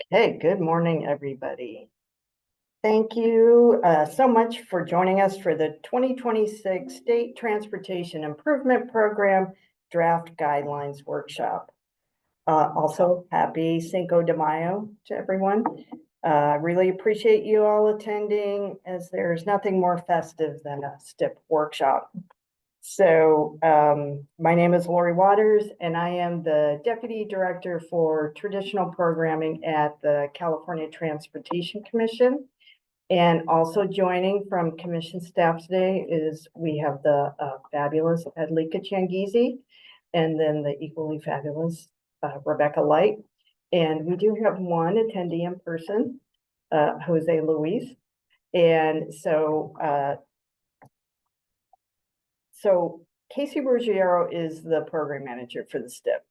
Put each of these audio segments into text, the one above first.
Hey, good morning, everybody. Thank you so much for joining us for the 2026 State Transportation Improvement Program Draft Guidelines Workshop. Also, happy Cinco de Mayo to everyone. Really appreciate you all attending, as there's nothing more festive than a STIP workshop. So my name is Lori Waters, and I am the Deputy Director for Traditional Programming at the California Transportation Commission. And also joining from Commission staff today is we have the fabulous Adlika Changizi, and then the equally fabulous Rebecca Light. And we do have one attendee in person, Jose Luis. And so Casey Ruggiero is the program manager for the STIP,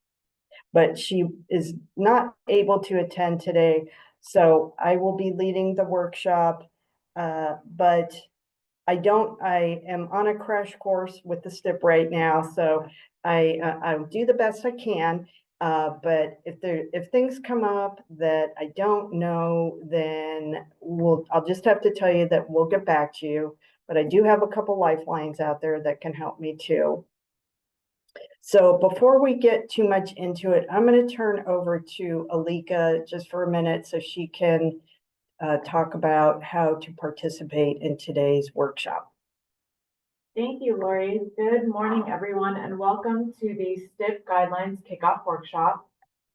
but she is not able to attend today. So I will be leading the workshop, but I am on a crash course with the STIP right now. So I do the best I can. But if things come up that I don't know, then I'll just have to tell you that we'll get back to you. But I do have a couple lifelines out there that can help me too. So before we get too much into it, I'm going to turn over to Alika just for a minute so she can talk about how to participate in today's workshop. Thank you, Lori. Good morning, everyone, and welcome to the STIP Guidelines Kickoff Workshop.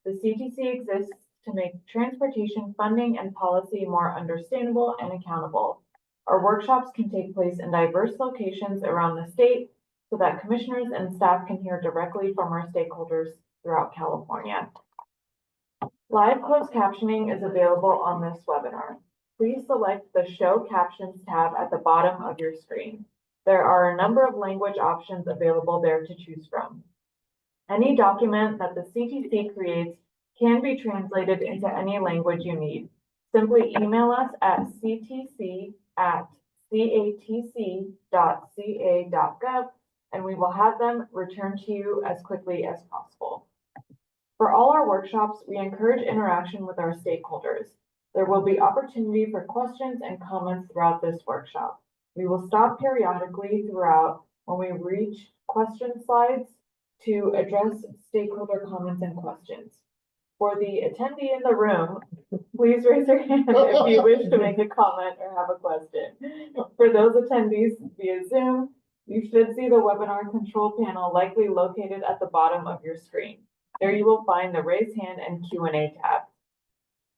The CTC exists to make transportation funding and policy more understandable and accountable. Our workshops can take place in diverse locations around the state so that commissioners and staff can hear directly from our stakeholders throughout California. Live closed captioning is available on this webinar. Please select the Show Captions tab at the bottom of your screen. There are a number of language options available there to choose from. Any document that the CTC creates can be translated into any language you need. Simply email us at ctc@catc.ca.gov and we will have them returned to you as quickly as possible. For all our workshops, we encourage interaction with our stakeholders. There will be opportunity for questions and comments throughout this workshop. We will stop periodically throughout when we reach question slides to address stakeholder comments and questions. For the attendee in the room, please raise your hand if you wish to make a comment or have a question. For those attendees via Zoom, you should see the webinar control panel likely located at the bottom of your screen. There you will find the raise hand and Q&A tab.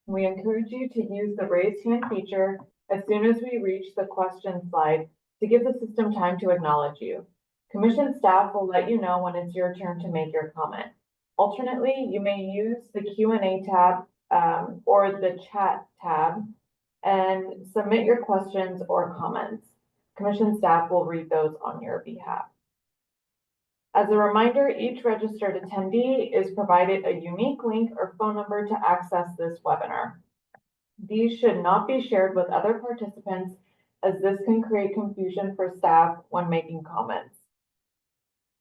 We encourage you to use the raise hand feature as soon as we reach the question slide to give the system time to acknowledge you. Commission staff will let you know when it's your turn to make your comment. Alternately, you may use the Q&A tab or the chat tab and submit your questions or comments. Commission staff will read those on your behalf. As a reminder, each registered attendee is provided a unique link or phone number to access this webinar. These should not be shared with other participants, as this can create confusion for staff when making comments.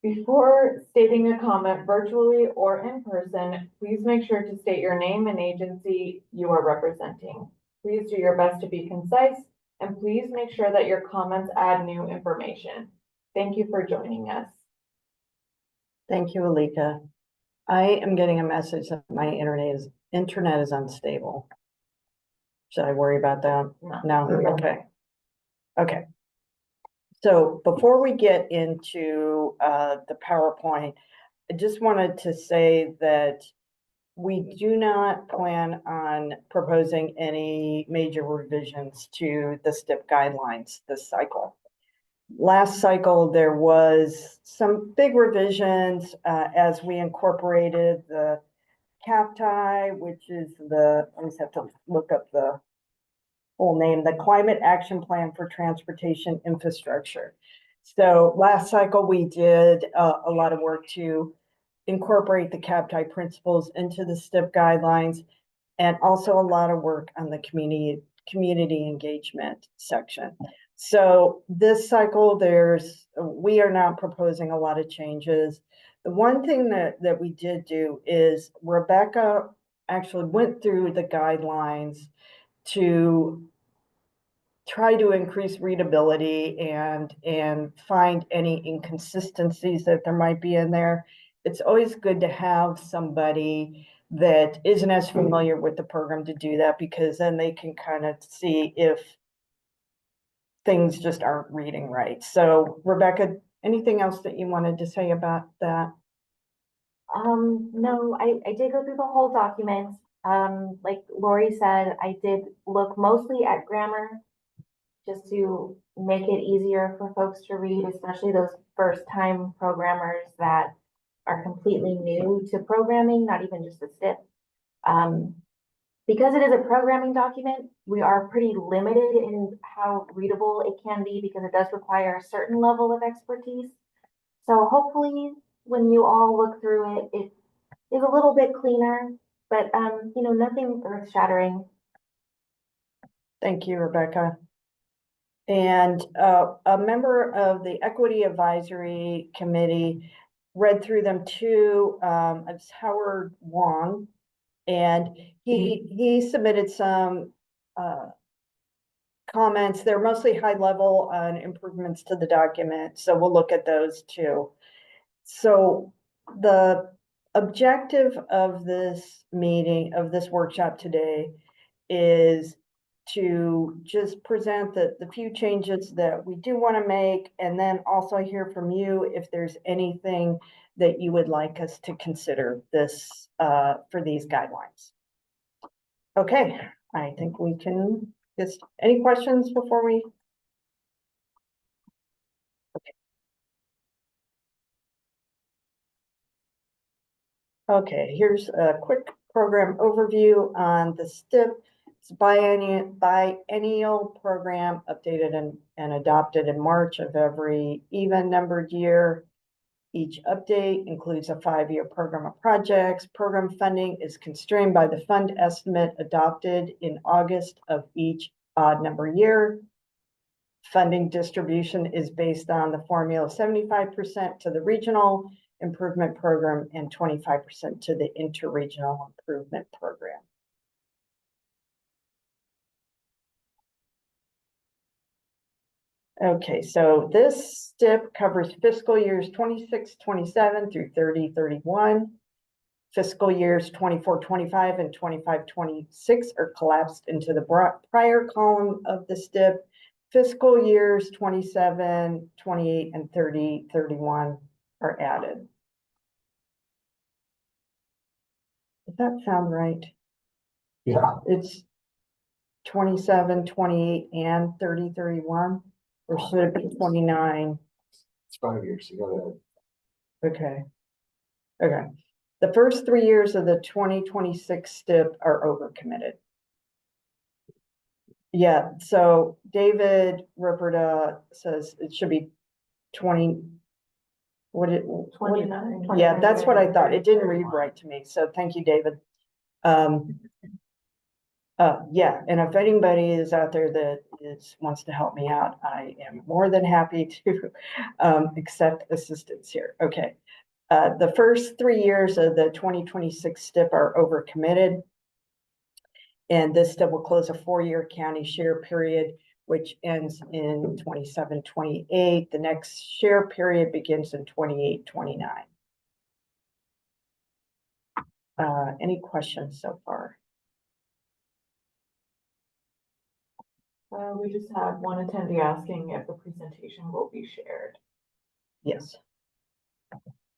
Before stating a comment virtually or in person, please make sure to state your name and agency you are representing. Please do your best to be concise, and please make sure that your comments add new information. Thank you for joining us. Thank you, Alika. I am getting a message that my internet is unstable. Should I worry about that? No? Okay. Okay. So before we get into the PowerPoint, I just wanted to say that we do not plan on proposing any major revisions to the STIP guidelines this cycle. Last cycle, there was some big revisions as we incorporated the CAPTI, which is I just have to look up the full name, the Climate Action Plan for Transportation Infrastructure. So last cycle, we did a lot of work to incorporate the CAPTI principles into the STIP guidelines, and also a lot of work on the community engagement section. So this cycle, we are not proposing a lot of changes. The one thing that we did do is Rebecca actually went through the guidelines to try to increase readability and find any inconsistencies that there might be in there. It's always good to have somebody that isn't as familiar with the program to do that, because then they can kind of see if things just aren't reading right. So Rebecca, anything else that you wanted to say about that? No, I did go through the whole document. Like Lori said, I did look mostly at grammar just to make it easier for folks to read, especially those first-time programmers that are completely new to programming, not even just a STIP. Because it is a programming document, we are pretty limited in how readable it can be because it does require a certain level of expertise. So hopefully when you all look through it, it is a little bit cleaner, but nothing earth shattering. Thank you, Rebecca. And a member of the Equity Advisory Committee read through them too. It's Howard Wong, and he submitted some comments. They're mostly high level on improvements to the document, so we'll look at those too. So the objective of this meeting, of this workshop today, is to just present the few changes that we do want to make, and then also hear from you if there's anything that you would like us to consider this for these guidelines. Okay, I think we can just, any questions before we? Okay, here's a quick program overview on the STIP. It's a biennial program updated and adopted in March of every even numbered year. Each update includes a 5-year program of projects. Program funding is constrained by the fund estimate adopted in August of each odd number year. Funding distribution is based on the formula 75% to the regional improvement program and 25% to the interregional improvement program. Okay, so this STIP covers fiscal years 26-27 through 30-31. Fiscal years 24-25 and 25-26 are collapsed into the prior column of the STIP. Fiscal years 27, 28, and 30-31 are added. Does that sound right? Yeah, It's 27, 28, and 30-31, or should it be 29? it's 5 years. You gotta, Okay. Okay. The first 3 years of the 2026 STIP are overcommitted. Yeah, so David Ripperda says it should be 20. What it? 29. Yeah, that's what I thought. It didn't read right to me. So thank you, David. Yeah, and if anybody is out there that wants to help me out, I am more than happy to accept assistance here. Okay. The first 3 years of the 2026 STIP are overcommitted. And this STIP will close a 4-year county share period, which ends in 27-28. The next share period begins in 28-29. Any questions so far? We just have one attendee asking if the presentation will be shared. Yes.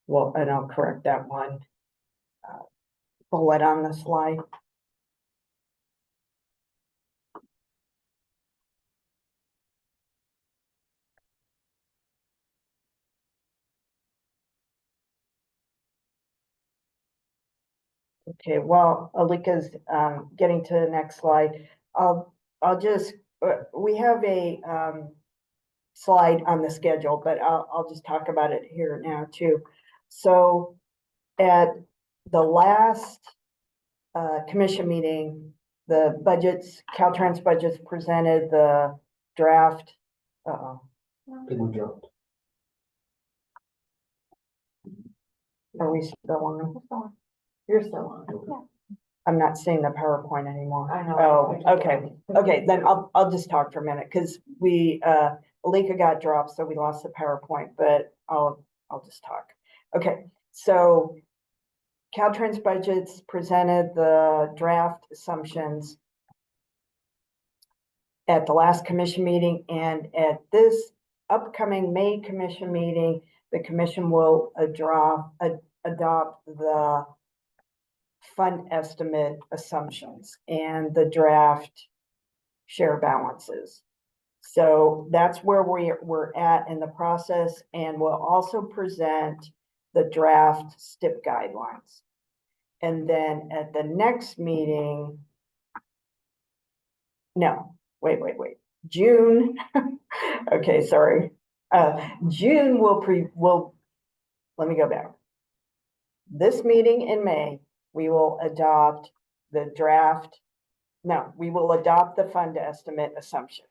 Well, and I'll correct that one bullet on the slide. Okay, while Alika's getting to the next slide, I'll just, we have a slide on the schedule, but I'll just talk about it here now too. So at the last commission meeting, the budgets, Caltrans budgets presented the draft. people jumped. Are we still on? You're still on. I'm not seeing the PowerPoint anymore. I know. Oh, okay, okay, then I'll just talk for a minute, because we, Alika got dropped, so we lost the PowerPoint, but I'll just talk. Okay, so Caltrans budgets presented the draft assumptions at the last commission meeting, and at this upcoming May commission meeting, the commission will adopt the fund estimate assumptions and the draft share balances. So that's where we're at in the process, and we'll also present the draft STIP guidelines. And then at the next meeting, no, wait, June. Okay, sorry. June let me go back. This meeting in May, we will adopt the draft. No, we will adopt the fund estimate assumptions.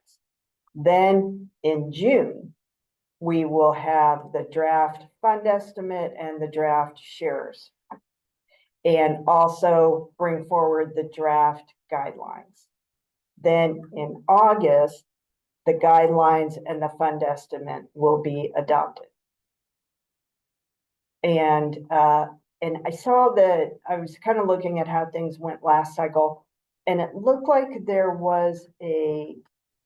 Then in June, we will have the draft fund estimate and the draft shares. And also bring forward the draft guidelines. Then in August, the guidelines and the fund estimate will be adopted. And I saw that, I was kind of looking at how things went last cycle, and it looked like there was a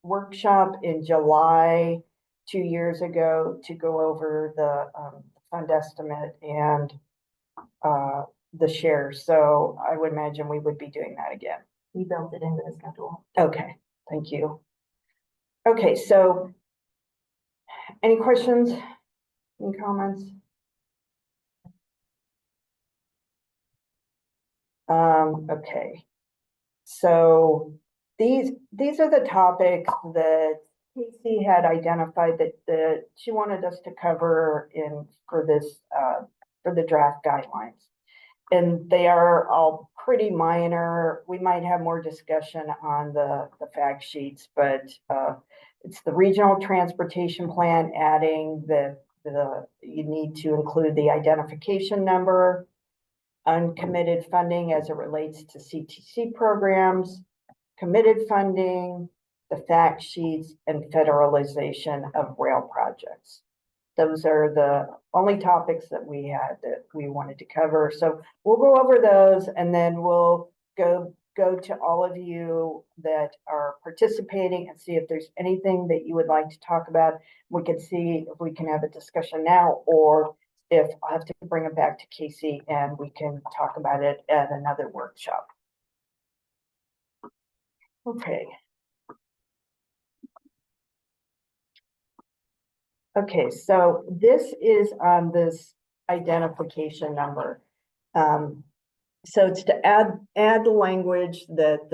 workshop in July 2 years ago to go over the fund estimate and the shares. So I would imagine we would be doing that again. We built it into the schedule. Okay, thank you. Okay, so any questions, any comments? Okay, so these are the topics that Casey had identified that she wanted us to cover for the draft guidelines. And they are all pretty minor. We might have more discussion on the fact sheets, but it's the regional transportation plan, adding you need to include the identification number, uncommitted funding as it relates to CTC programs, committed funding, the fact sheets, and federalization of rail projects. Those are the only topics that we had that we wanted to cover. So we'll go over those, and then we'll go to all of you that are participating and see if there's anything that you would like to talk about. We can see if we can have a discussion now, or if I have to bring it back to Casey and we can talk about it at another workshop. Okay. Okay, so this is on this identification number. So it's to add the language that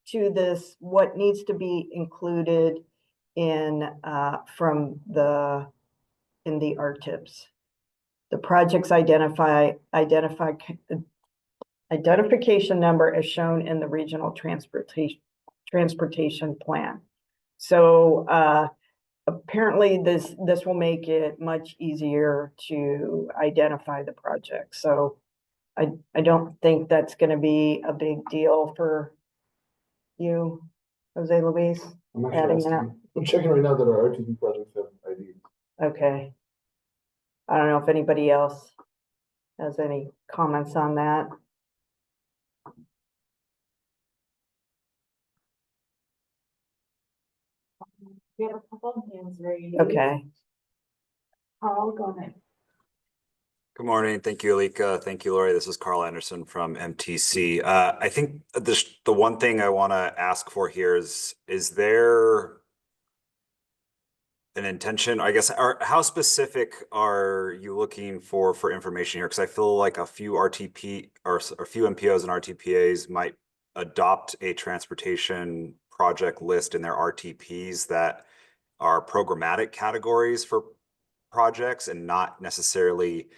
to this, what needs to be included in in the RTIPs. The project's identification number as shown in the regional transportation plan. So apparently this will make it much easier to identify the project. So I don't think that's going to be a big deal for you, Jose Luis. I'm actually adding asking- that. I'm checking right now that our RTP projects have IDs. Okay. I don't know if anybody else has any comments on that. We have a couple of hands raised. Okay. Carl, go ahead. Good morning. Thank you, Alika. Thank you, Lori. This is Carl Anderson from MTC. I think the one thing I want to ask for here is there an intention, I guess, how specific are you looking for information here? Because I feel like a few RTP or a few MPOs and RTPAs might adopt a transportation project list in their RTPs that are programmatic categories for projects and not necessarily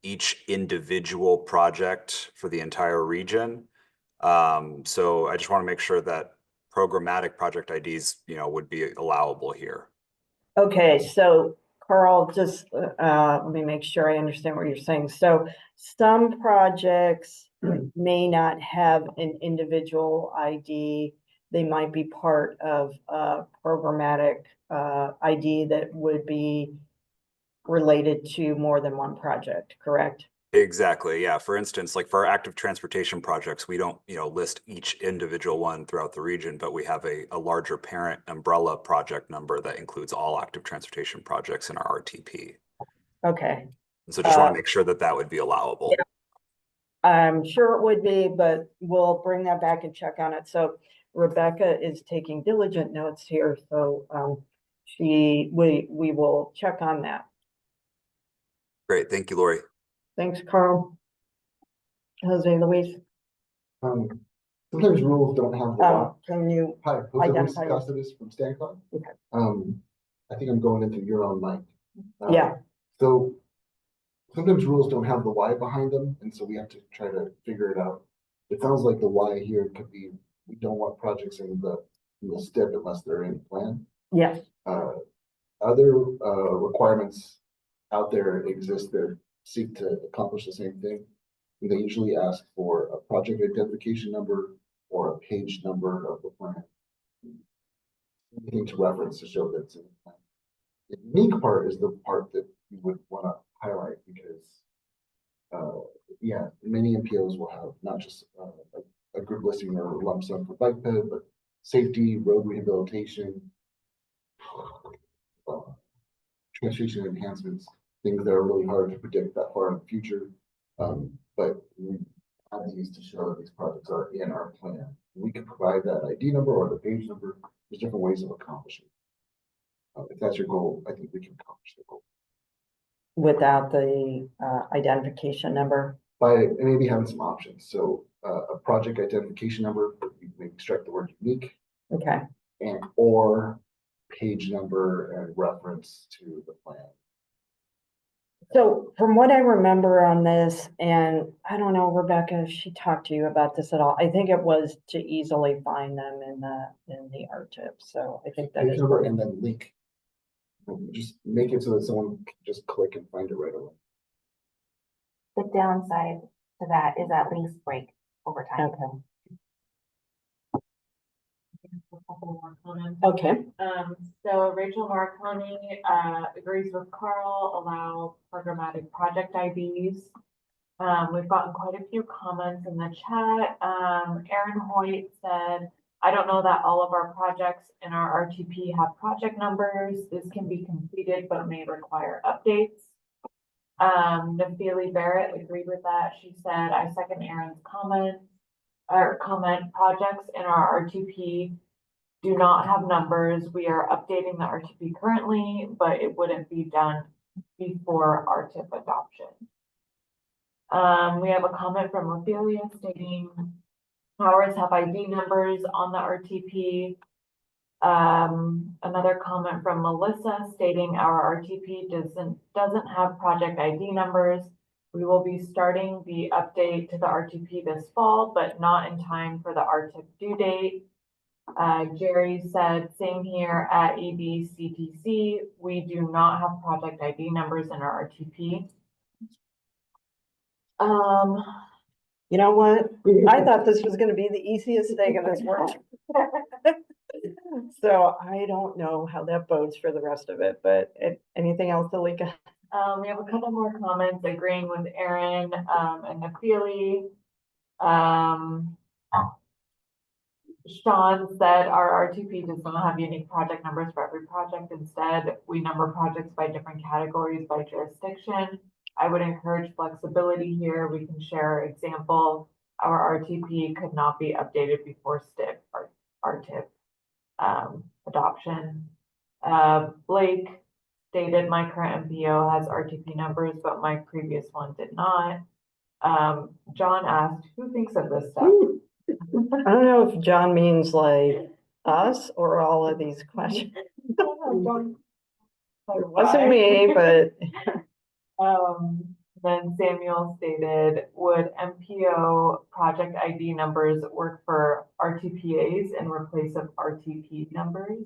each individual project for the entire region. So I just want to make sure that programmatic project IDs, would be allowable here. Okay, so Carl, just let me make sure I understand what you're saying. So some projects may not have an individual ID. They might be part of a programmatic ID that would be related to more than one project, correct? Exactly, yeah. For instance, like for our active transportation projects, we don't, list each individual one throughout the region, but we have a larger parent umbrella project number that includes all active transportation projects in our RTP. Okay, And so just want to make sure that that would be allowable. yeah. I'm sure it would be, but we'll bring that back and check on it. So Rebecca is taking diligent notes here, so we will check on that. Great, thank you, Lori. Thanks, Carl. Jose Luis, Sometimes rules don't have the law. can you, Hi, Jose Luis identify yourself? Costas from StanCon. Okay. I think I'm going into your own mind. Yeah. So sometimes rules don't have the why behind them, and so we have to try to figure it out. It sounds like the why here could be, we don't want projects in the STIP unless they're in the plan. Yes, Other requirements out there exist that seek to accomplish the same thing. They usually ask for a project identification number or a page number of the plan. Anything to reference to show that it's in the plan. The unique part is the part that you would want to highlight because, yeah, many MPOs will have not just a group listing or lump sum for bike ped, but safety, road rehabilitation, transportation enhancements, things that are really hard to predict that far in the future. But we have these to show that these projects are in our plan. We can provide that ID number or the page number. There's different ways of accomplishing. If that's your goal, I think we can accomplish the goal. without the identification number. By maybe having some options. So a project identification number, you may extract the word unique, Okay, and or page number and reference to the plan. so from what I remember on this, and I don't know, Rebecca, if she talked to you about this at all, I think it was to easily find them in the RTIP, so I think that Page is. number and then link. Just make it so that someone can just click and find it right away. The downside to that is that links break over time. Okay, A couple more comments. okay, So Rachel Marconi, agrees with Carl, allow programmatic project IDs. We've gotten quite a few comments in the chat. Aaron Hoyt said, I don't know that all of our projects in our RTP have project numbers. This can be completed, but may require updates. Nafili Barrett agreed with that. She said, I second Aaron's comment. Projects in our RTP do not have numbers. We are updating the RTP currently, but it wouldn't be done before RTIP adoption. We have a comment from Ophelia stating ours have ID numbers on the RTP. Another comment from Melissa stating our RTP doesn't have project ID numbers. We will be starting the update to the RTP this fall, but not in time for the RTIP due date. Jerry said, same here at EBCTC. We do not have project ID numbers in our RTP. you know what? I thought this was gonna be the easiest thing in this world. So I don't know how that bodes for the rest of it, but anything else, Alika? We have a couple more comments agreeing with Aaron, and Nafili. Sean said our RTP does not have unique project numbers for every project. Instead, we number projects by different categories by jurisdiction. I would encourage flexibility here. We can share example. Our RTP could not be updated before STIP or RTIP adoption. Blake stated my current MPO has RTP numbers, but my previous one did not. John asked, who thinks of this stuff? I don't know if John means like us or all of these questions. It wasn't me, but. Then Samuel stated, would MPO project ID numbers work for RTPAs in replace of RTP numbers?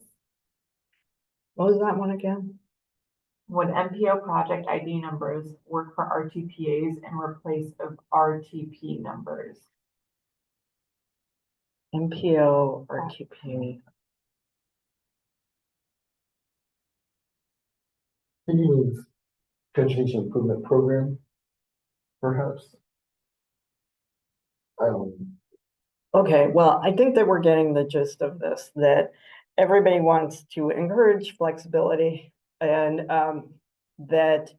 What was that one again? Would MPO project ID numbers work for RTPAs in replace of RTP numbers? MPO or TP. Thinking of transportation improvement program, perhaps. I don't, Okay, well, I think that we're getting the gist of this, that everybody wants to encourage flexibility and that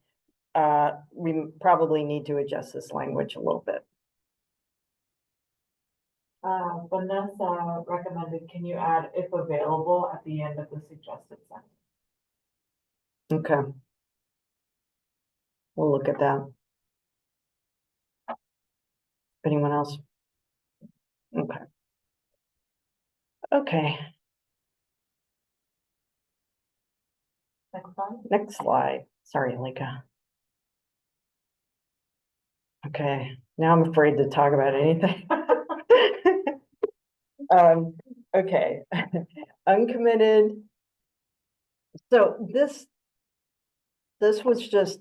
we probably need to adjust this language a little bit. Vanessa recommended, can you add if available at the end of the suggested sentence? Okay. We'll look at that. Anyone else? Okay. Okay, Next slide. next slide. Sorry, Alika. Okay, now I'm afraid to talk about anything. Okay, uncommitted. So this was just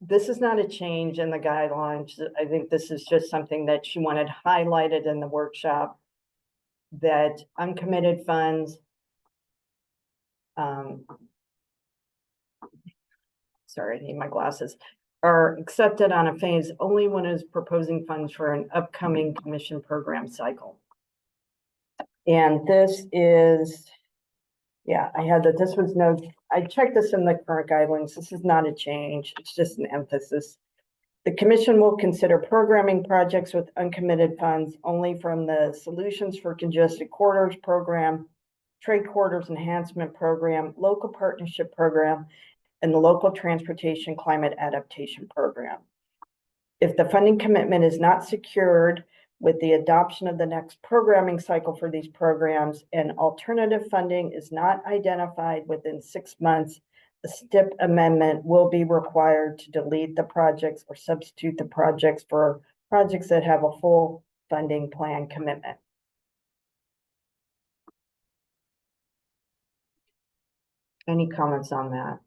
this is not a change in the guidelines. I think this is just something that she wanted highlighted in the workshop, that uncommitted funds, sorry, I need my glasses, are accepted on a phase only when it is proposing funds for an upcoming commission program cycle. And this is, yeah, I had that, this was no, I checked this in the current guidelines. This is not a change. It's just an emphasis. The commission will consider programming projects with uncommitted funds only from the Solutions for Congested Corridors program, Trade Corridors Enhancement Program, Local Partnership Program, and the Local Transportation Climate Adaptation Program. If the funding commitment is not secured with the adoption of the next programming cycle for these programs and alternative funding is not identified within 6 months, a STIP amendment will be required to delete the projects or substitute the projects for projects that have a full funding plan commitment. Any comments on that?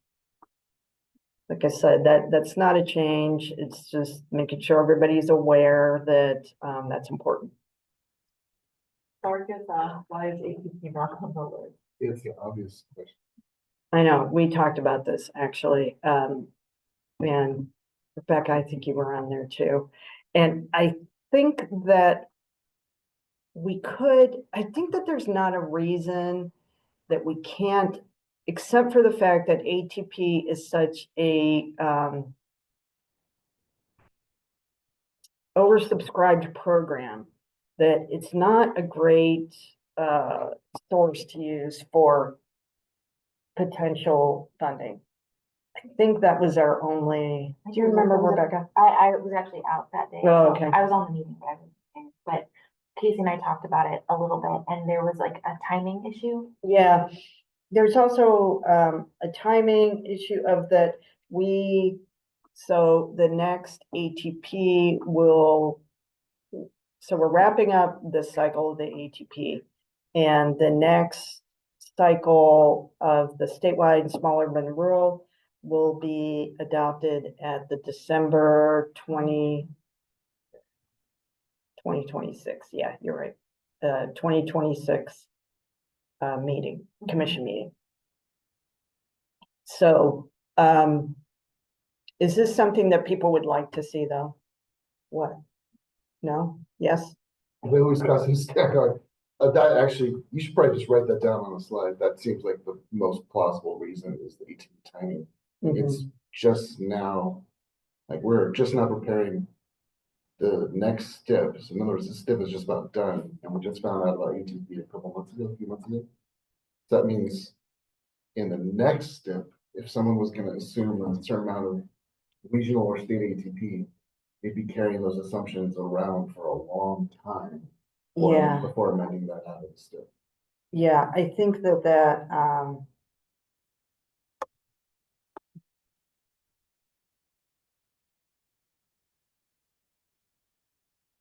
Like I said, that's not a change. It's just making sure everybody's aware that that's important. Marcus asked, why is ATP not on the list? it's the obvious question. I know, we talked about this actually. And Rebecca, I think you were on there too. And I think that I think that there's not a reason that we can't, except for the fact that ATP is such a oversubscribed program, that it's not a great source to use for potential funding. I think that was our only, do you remember, Rebecca? I was actually out that day. Oh, so okay. I was on the meeting, but I wasn't there. But Casey and I talked about it a little bit, and there was like a timing issue. Yeah, there's also a timing issue of that so the next ATP will, so we're wrapping up this cycle of the ATP. And the next cycle of the statewide small urban and rural will be adopted at the December 2026. Yeah, you're right. 2026 meeting, commission meeting. So is this something that people would like to see though? What? No? Yes? They always cross his stack on. That actually, you should probably just write that down on a slide. That seems like the most plausible reason is the ATP timing. It's just now, like we're just now preparing the next step. So in other words, the step is just about done, and we just found out about ATP a few months ago. So that means in the next step, if someone was going to assume a certain amount of regional or state ATP, they'd be carrying those assumptions around for a long time. Yeah. Before amending that out of the step. Yeah, I think that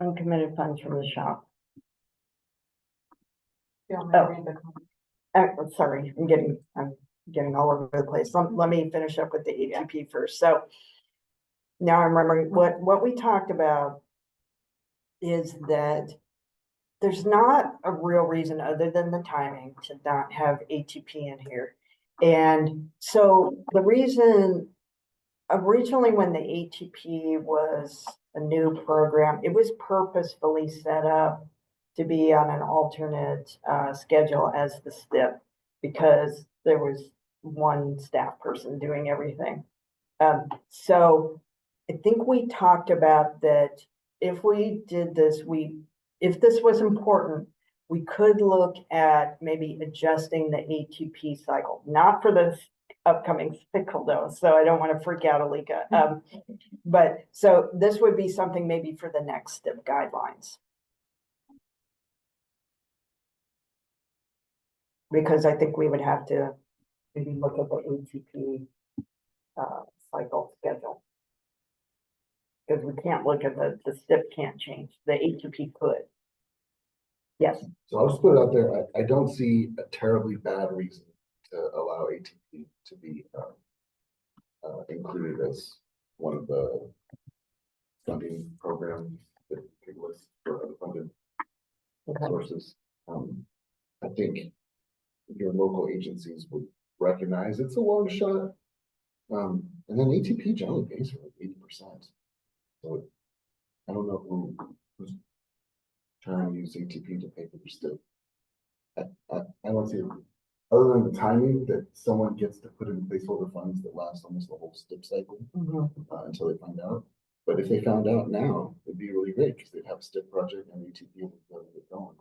uncommitted funds from the shop. Do you want me to Oh. read the comment? Sorry, I'm getting all over the place. Let me finish up with the ATP first. So now I'm remembering what we talked about is that there's not a real reason other than the timing to not have ATP in here. And so the reason originally when the ATP was a new program, it was purposefully set up to be on an alternate schedule as the STIP because there was one staff person doing everything. So I think we talked about that if we did this, if this was important, we could look at maybe adjusting the ATP cycle, not for the upcoming sickle dose. So I don't want to freak out, Alika. But so this would be something maybe for the next STIP guidelines. Because I think we would have to maybe look at the ATP cycle schedule. Because we can't look at the STIP can't change, the ATP could. Yes, So I'll just put it out there, I don't see a terribly bad reason to allow ATP to be included as one of the funding programs that it was for unfunded okay, sources. I think your local agencies would recognize it's a long shot. And then ATP generally pays for like 80%. So I don't know who's trying to use ATP to pay for their STIP. I don't see it, other than the timing that someone gets to put in placeholder funds that last almost the whole STIP cycle until they find out. But if they found out now, it'd be really great because they'd have a STIP project and ATP would get going.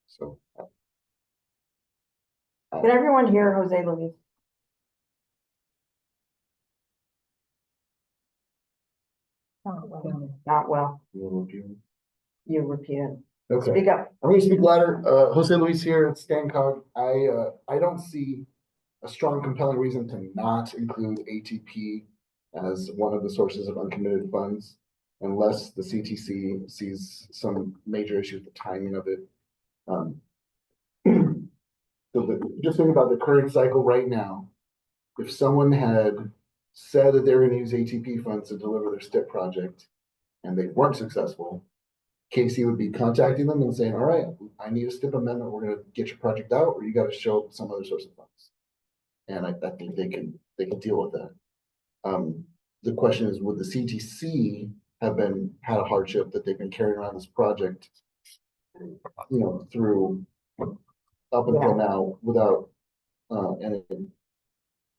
So. can everyone hear Jose Luis? Not well, you repeat it, Okay, speak up. I'm gonna speak louder. Jose Luis here at Stancog. I don't see a strong compelling reason to not include ATP as one of the sources of uncommitted funds unless the CTC sees some major issue with the timing of it. Just think about the current cycle right now. If someone had said that they were gonna use ATP funds to deliver their STIP project and they weren't successful, Casey would be contacting them and saying, all right, I need a STIP amendment. We're going to get your project out, or you got to show some other source of funds. And I think they can deal with that. The question is, would the CTC have had a hardship that they've been carrying around this project, through up until now without, and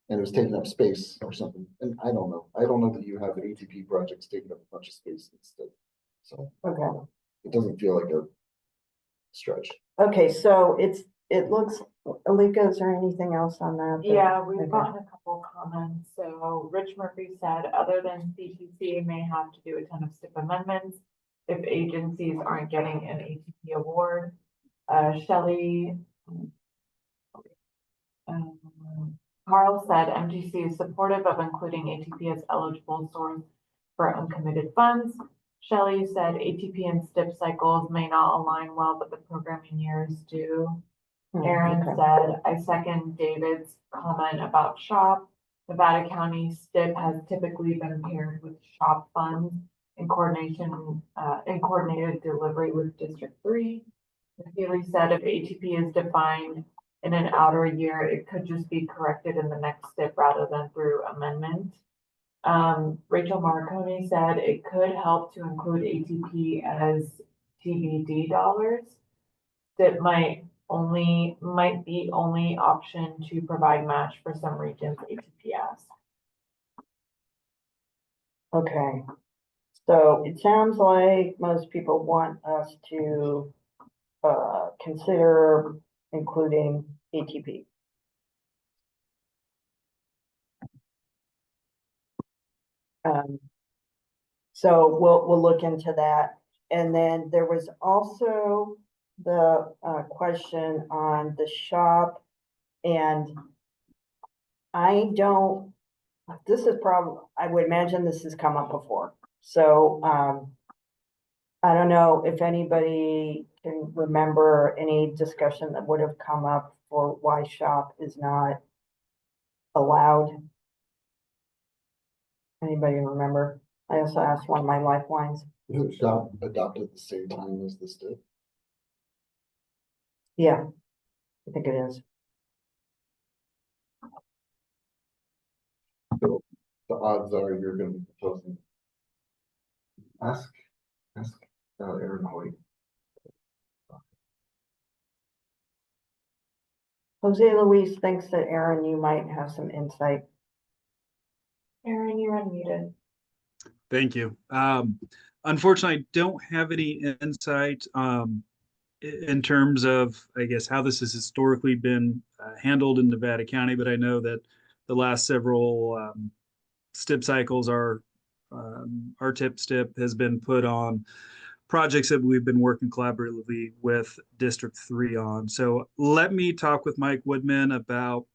it was taking up space or something. And I don't know. I don't know that you have ATP projects taking up a bunch of space instead. So Okay. It doesn't feel like a stretch. Okay, so it looks, Alika, is there anything else on that? Yeah, we've Okay. gotten a couple comments. So Rich Murphy said, other than CTC may have to do a ton of STIP amendments if agencies aren't getting an ATP award. Shelley, Carl said MTC is supportive of including ATP as eligible source for uncommitted funds. Shelley said ATP and STIP cycles may not align well, but the programming years do. Aaron Okay. said, I second David's comment about SHOP. Nevada County STIP has typically been paired with SHOP funds in coordinated delivery with District 3. Haley said if ATP is defined in an outer year, it could just be corrected in the next STIP rather than through amendment. Rachel Marconi said it could help to include ATP as TBD dollars. That might be only option to provide match for some regions ATPS. Okay, so it sounds like most people want us to consider including ATP. So we'll look into that. And then there was also the question on the SHOP, and this is probably, I would imagine this has come up before. So I don't know if anybody can remember any discussion that would have come up for why SHOP is not allowed? Anybody remember? I also asked one of my lifelines. Is it adopted at the same time as the STIP? Yeah, I think it is. So the odds are you're gonna be proposing. Ask Aaron Hoy. Jose Luis thinks that Aaron, you might have some insight. Aaron, you're unmuted. Thank you. Unfortunately, I don't have any insight in terms of, I guess, how this has historically been handled in Nevada County, but I know that the last several STIP cycles our TIP STIP has been put on projects that we've been working collaboratively with District 3 on. So let me talk with Mike Woodman about,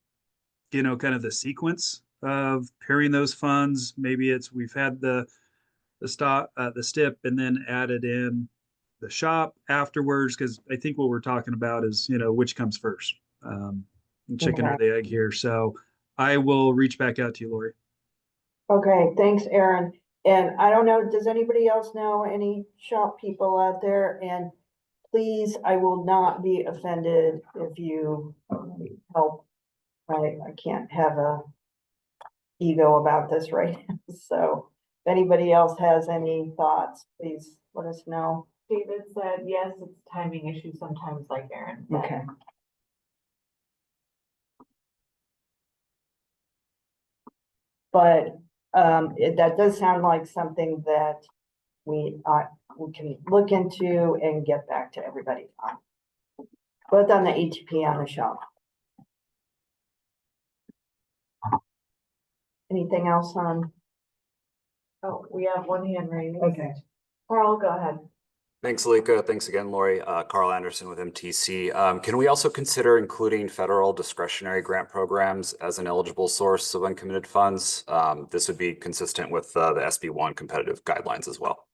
kind of the sequence of pairing those funds. Maybe it's we've had the STIP and then added in the shop afterwards, because I think what we're talking about is, which comes first, chicken or the egg here. So I will reach back out to you, Lori. Okay, thanks, Aaron. And I don't know, does anybody else know any shop people out there? And please, I will not be offended if you help. I can't have a ego about this right now. So if anybody else has any thoughts, please let us know. David said, yes, it's a timing issue sometimes, like Aaron said. Okay. But that does sound like something that we can look into and get back to everybody on. Both on the ATP on the shop. Anything else on? Oh, we have one hand raised. Okay. Carl, go ahead. Thanks, Alika. Thanks again, Lori. Carl Anderson with MTC. Can we also consider including federal discretionary grant programs as an eligible source of uncommitted funds? This would be consistent with the SB1 competitive guidelines as well.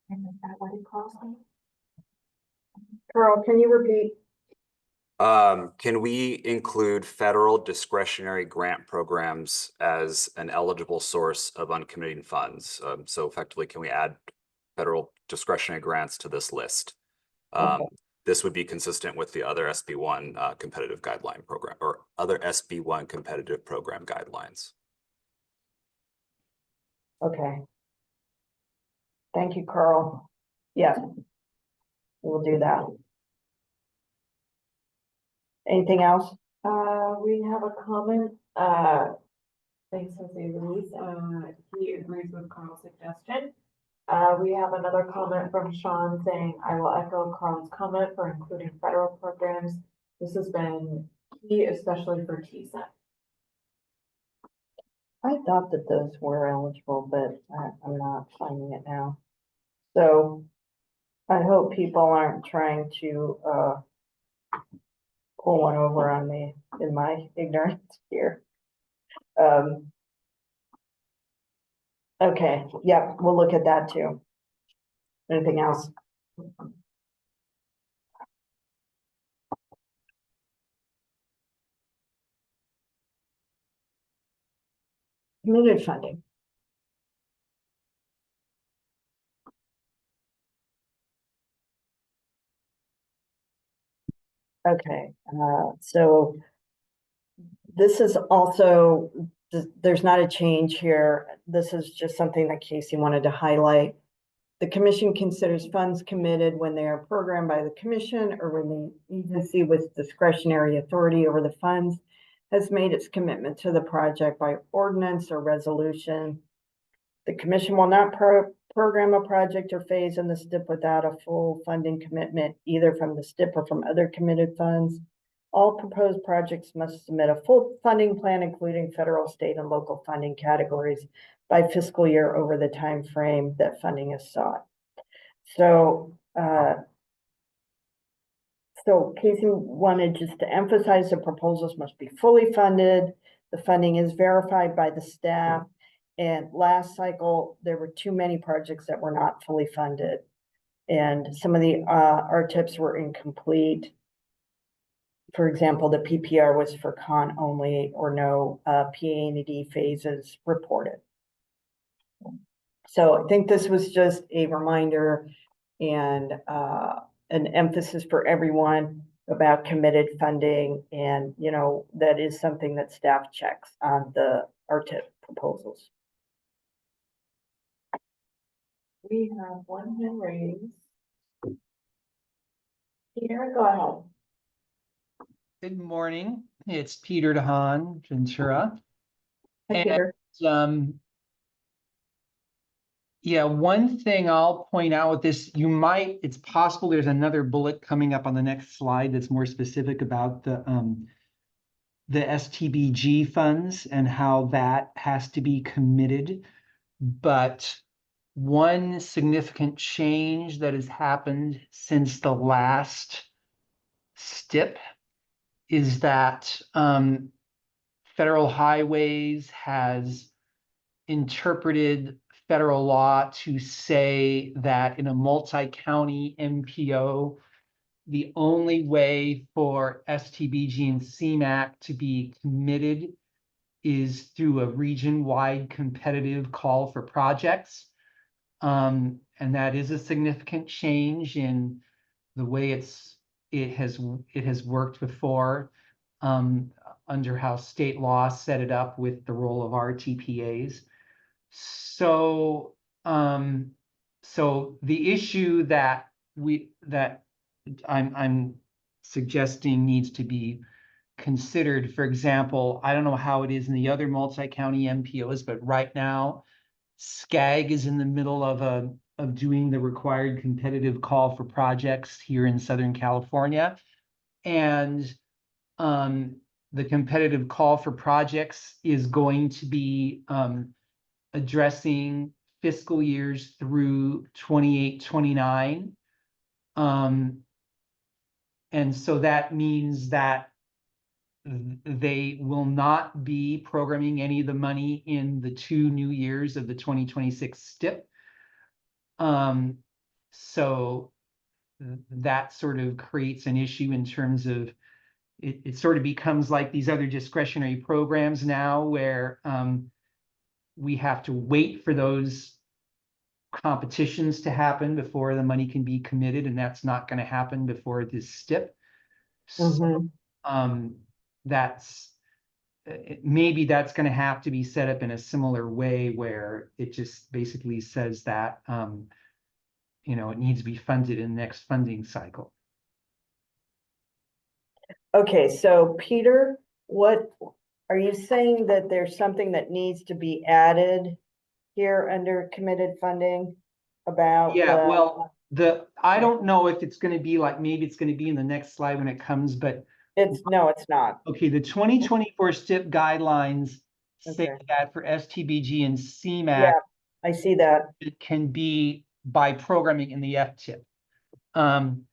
And is that what it calls me? Carl, can you repeat? Can we include federal discretionary grant programs as an eligible source of uncommitted funds? So effectively, can we add federal discretionary grants to this list? Okay. This would be consistent with the other SB1 competitive guideline program or other SB1 competitive program guidelines. Okay. Thank you, Carl. Yes, we'll do that. Anything else? We have a comment, thanks, Jose Luis. He agrees with Carl's suggestion. We have another comment from Sean saying, I will echo Carl's comment for including federal programs. This has been key, especially for TSET. I thought that those were eligible, but I'm not finding it now. So I hope people aren't trying to pull one over on me in my ignorance here. Okay, yeah, we'll look at that too. Anything else? Committed funding. Okay, so this is also, there's not a change here. This is just something that Casey wanted to highlight. The commission considers funds committed when they are programmed by the commission or when the agency with discretionary authority over the funds has made its commitment to the project by ordinance or resolution. The commission will not program a project or phase in the STIP without a full funding commitment, either from the STIP or from other committed funds. All proposed projects must submit a full funding plan, including federal, state, and local funding categories by fiscal year over the time frame that funding is sought. So Casey wanted just to emphasize the proposals must be fully funded. The funding is verified by the staff. And last cycle, there were too many projects that were not fully funded. And some of the RTIPs were incomplete. For example, the PPR was for con only or no PA&D phases reported. So I think this was just a reminder and an emphasis for everyone about committed funding. And, you know, that is something that staff checks on the RTIP proposals. We have one hand raised. Peter, go ahead. Good morning. It's Peter DeHaan, Ventura. Hi, And, Peter. Yeah, one thing I'll point out with this, it's possible there's another bullet coming up on the next slide that's more specific about the STBG funds and how that has to be committed. But one significant change that has happened since the last STIP is that Federal Highways has interpreted federal law to say that in a multi-county MPO, the only way for STBG and CMAQ to be committed is through a region-wide competitive call for projects. And that is a significant change in the way it has worked before, under how state law set it up with the role of RTPAs. So, so the issue that I'm suggesting needs to be considered, for example, I don't know how it is in the other multi-county MPOs, but right now, SCAG is in the middle of doing the required competitive call for projects here in Southern California. And the competitive call for projects is going to be addressing fiscal years through 28, 29. And so that means that they will not be programming any of the money in the 2 new years of the 2026 STIP. So that sort of creates an issue in terms of it sort of becomes like these other discretionary programs now where we have to wait for those competitions to happen before the money can be committed, and that's not going to happen before this STIP. So, maybe that's going to have to be set up in a similar way where it just basically says that you know, it needs to be funded in the next funding cycle. Okay, so Peter, what are you saying that there's something that needs to be added here under committed funding about? Yeah, well, I don't know if it's going to be like, maybe it's going to be in the next slide when it comes, but No, it's not. okay, the 2024 STIP guidelines say Okay. that for STBG and CMAQ, Yeah, I see that. it can be by programming in the FTIP.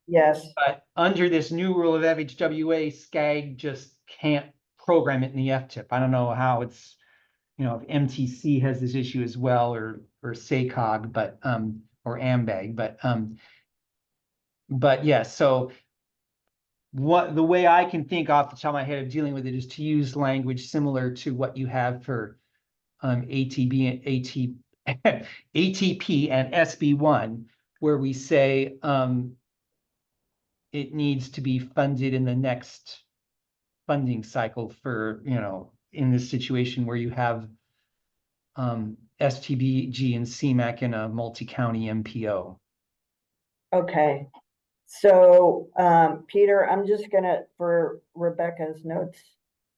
Yes. But under this new rule of FHWA, SCAG just can't program it in the FTIP. I don't know how it's, you know, if MTC has this issue as well, or SACOG, but or AMBAG, but yeah. So the way I can think off the top of my head of dealing with it is to use language similar to what you have for ATP and SB1, where we say it needs to be funded in the next funding cycle for, you know, in this situation where you have STBG and CMAQ in a multi-county MPO. Okay. So, Peter, I'm just gonna, for Rebecca's notes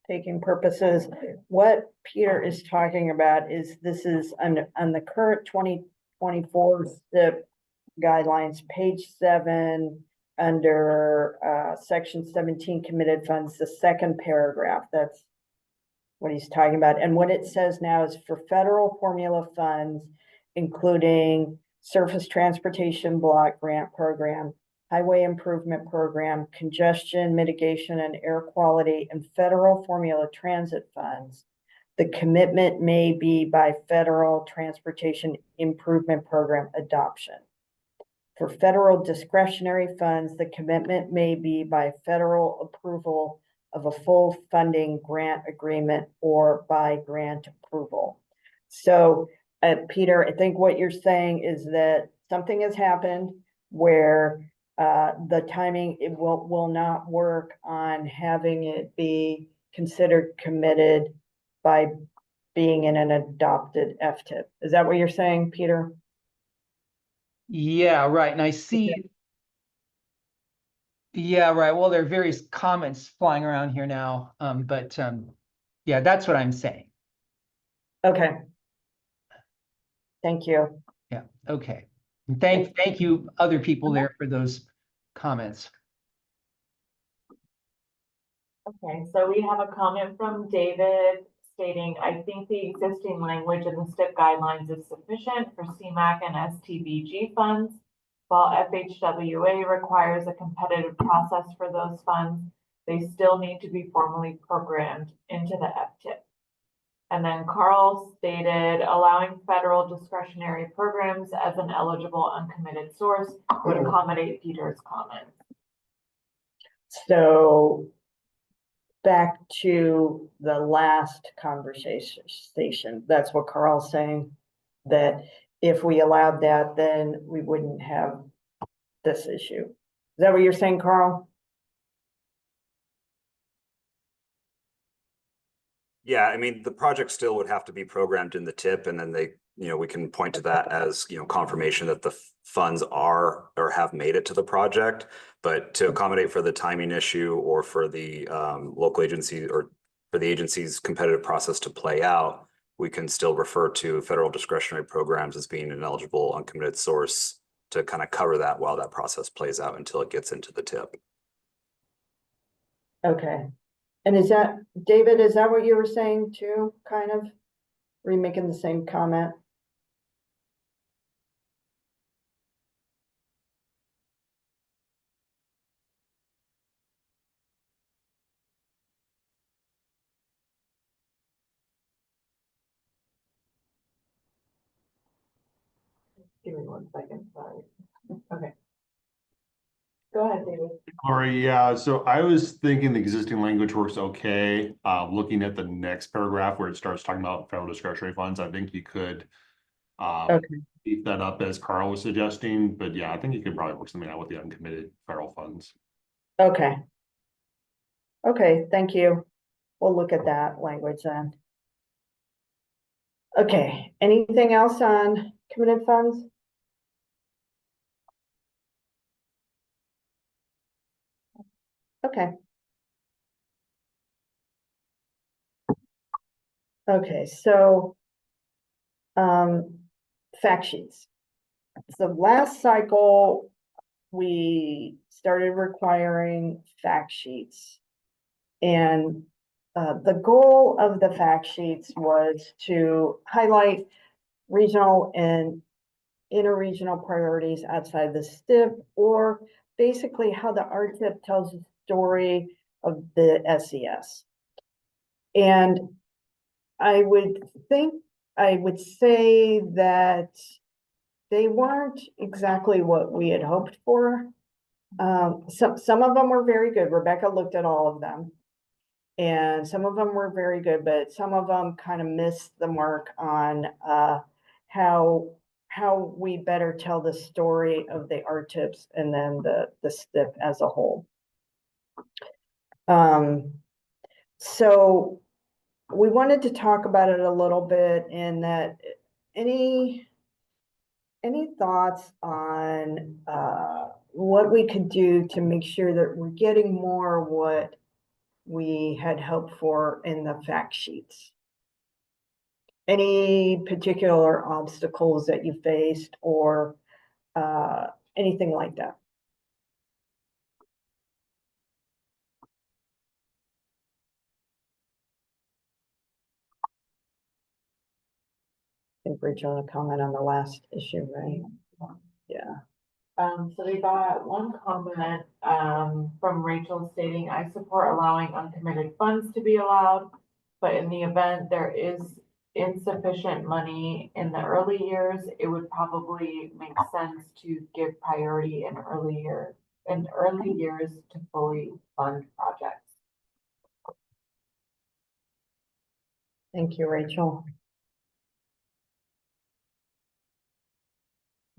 taking purposes, what Peter is talking about is this is on the current 2024 STIP guidelines, page 7, under section 17 committed funds, the second paragraph. That's what he's talking about. And what it says now is for federal formula funds, including surface transportation block grant program, highway improvement program, congestion mitigation and air quality, and federal formula transit funds, the commitment may be by federal transportation improvement program adoption. For federal discretionary funds, the commitment may be by federal approval of a full funding grant agreement or by grant approval. So, Peter, I think what you're saying is that something has happened where the timing it will not work on having it be considered committed by being in an adopted FTIP. Is that what you're saying, Peter? Yeah, right. And I see. Yeah, right. Well, there are various comments flying around here now. But yeah, that's what I'm saying. Okay. Thank you. Yeah, okay. And thank you, other people there for those comments. Okay, so we have a comment from David stating, I think the existing language in the STIP guidelines is sufficient for CMAQ and STBG funds. While FHWA requires a competitive process for those funds, they still need to be formally programmed into the FTIP. And then Carl stated, allowing federal discretionary programs as an eligible uncommitted source would accommodate Peter's comments. So back to the last conversation, that's what Carl's saying, that if we allowed that, then we wouldn't have this issue. Is that what you're saying, Carl? Yeah, I mean, the project still would have to be programmed in the TIP, and then we can point to that as, confirmation that the funds are or have made it to the project. But to accommodate for the timing issue or for the local agency or for the agency's competitive process to play out, we can still refer to federal discretionary programs as being an eligible uncommitted source to kind of cover that while that process plays out until it gets into the TIP. Okay. And is that, David, is that what you were saying too, kind of? Were you making the same comment? Give me 1 second, sorry. Okay. Go ahead, David. Lori, yeah, so I was thinking the existing language works okay. Looking at the next paragraph where it starts talking about federal discretionary funds, I think you could Okay. beef that up as Carl was suggesting, but yeah, I think you could probably work something out with the uncommitted federal funds. Okay. Okay, thank you. We'll look at that language then. Okay, anything else on committed funds? Okay. Okay, so fact sheets. So last cycle, we started requiring fact sheets. And the goal of the fact sheets was to highlight regional and interregional priorities outside the STIP, or basically how the RTIP tells the story of the SES. And I would say that they weren't exactly what we had hoped for. Some of them were very good. Rebecca looked at all of them. And some of them were very good, but some of them kind of missed the mark on how we better tell the story of the RTIPs and then the STIP as a whole. So we wanted to talk about it a little bit, in that any thoughts on what we could do to make sure that we're getting more what we had hoped for in the fact sheets? Any particular obstacles that you faced, or anything like that? I think Rachel had a comment on the last issue, right? Yeah. So we got one comment from Rachel stating, I support allowing uncommitted funds to be allowed, but in the event there is insufficient money in the early years, it would probably make sense to give priority in early years to fully fund projects. Thank you, Rachel.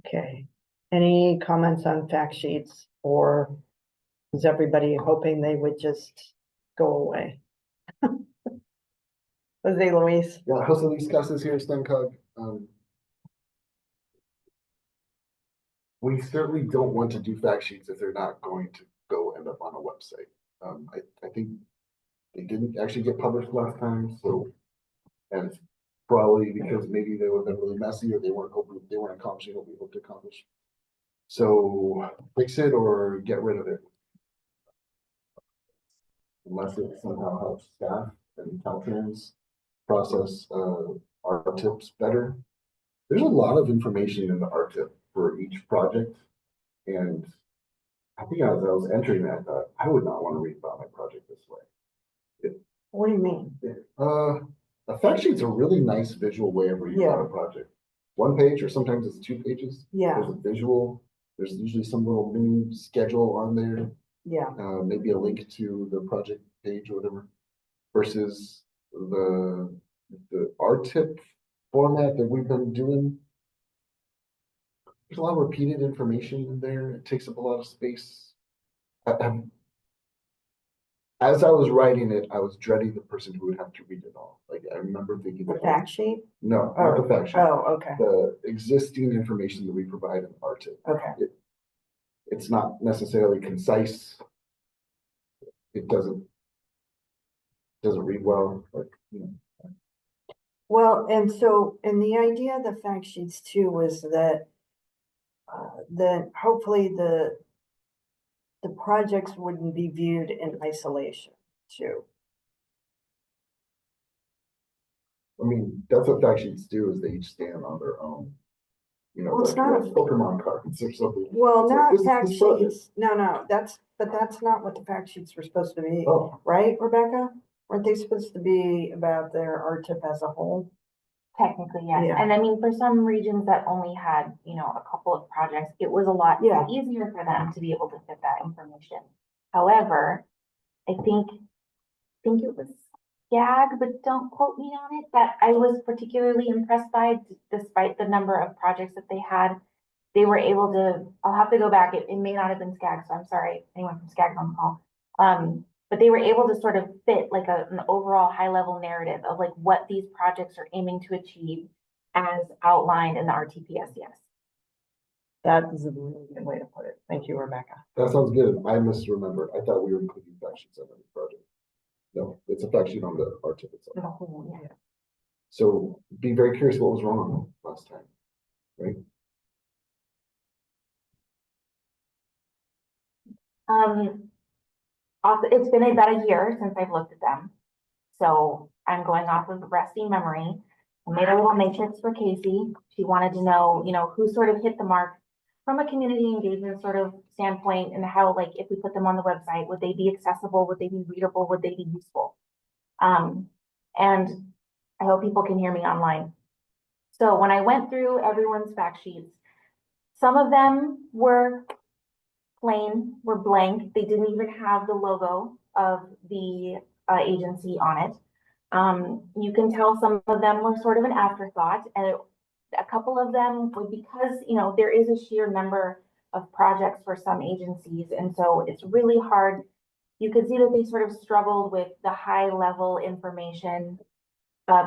Okay, any comments on fact sheets, or is everybody hoping they would just go away? Jose Luis, Yeah, Jose Luis Casas here, STEMCOG. We certainly don't want to do fact sheets if they're not going to go end up on a website. I think they didn't actually get published last time, so, and it's probably because maybe they would have been really messy, or they weren't accomplishing what we hoped to accomplish. So fix it or get rid of it. Unless it somehow helps staff and Caltrans process our tips better. There's a lot of information in the RTIP for each project. And I think as I was entering that, I would not want to read about my project this way. what do you mean? A fact sheet's a really nice visual way of reading about a project. One page, or sometimes it's 2 pages. Yeah, There's a visual, there's usually some little mini schedule on there, yeah, maybe a link to the project page or whatever, versus the RTIP format that we've been doing. There's a lot of repeated information in there. It takes up a lot of space. As I was writing it, I was dreading the person who would have to read it all. Like, I remember thinking the that. fact sheet? No, not the fact sheet. Oh, okay, The existing information that we provide in RTIP. okay. It's not necessarily concise. It doesn't read well, like, you know. Well, and so, and the idea of the fact sheets too was that hopefully the projects wouldn't be viewed in isolation too. I mean, that's what fact sheets do, is they each stand on their own. You know, Well, it's like not a- Pokemon cards or something. Well, It's like, not this is fact this project. sheets, no, but that's not what the fact sheets were supposed to be, Oh, right, Rebecca? Weren't they supposed to be about their RTIP as a whole? Technically, yes. Yeah. And I mean, for some regions that only had, you know, a couple of projects, it was a lot Yeah. easier for them to be able to fit that information. However, I think it was SCAG, but don't quote me on it, that I was particularly impressed by, despite the number of projects that they had. They were able to, I'll have to go back, it may not have been SCAG, so I'm sorry, anyone from SCAG on the call. But they were able to sort of fit like an overall high level narrative of like what these projects are aiming to achieve as outlined in the RTPSCS. That is a really good way to put it. Thank you, Rebecca. that sounds good. I misremembered. I thought we were including fact sheets on every project. No, it's a fact sheet on the RTIP itself. The whole, yeah. So be very curious what was wrong last time, right? Also, it's been about a year since I've looked at them. So I'm going off of resting memory. I made a little matrix for Casey. She wanted to know, you know, who sort of hit the mark from a community engagement sort of standpoint, and how, like, if we put them on the website, would they be accessible? Would they be readable? Would they be useful? And I hope people can hear me online. So when I went through everyone's fact sheets, some of them were plain, were blank. They didn't even have the logo of the agency on it. You can tell some of them were sort of an afterthought, and a couple of them were because, you know, there is a sheer number of projects for some agencies, and so it's really hard. You could see that they sort of struggled with the high level information,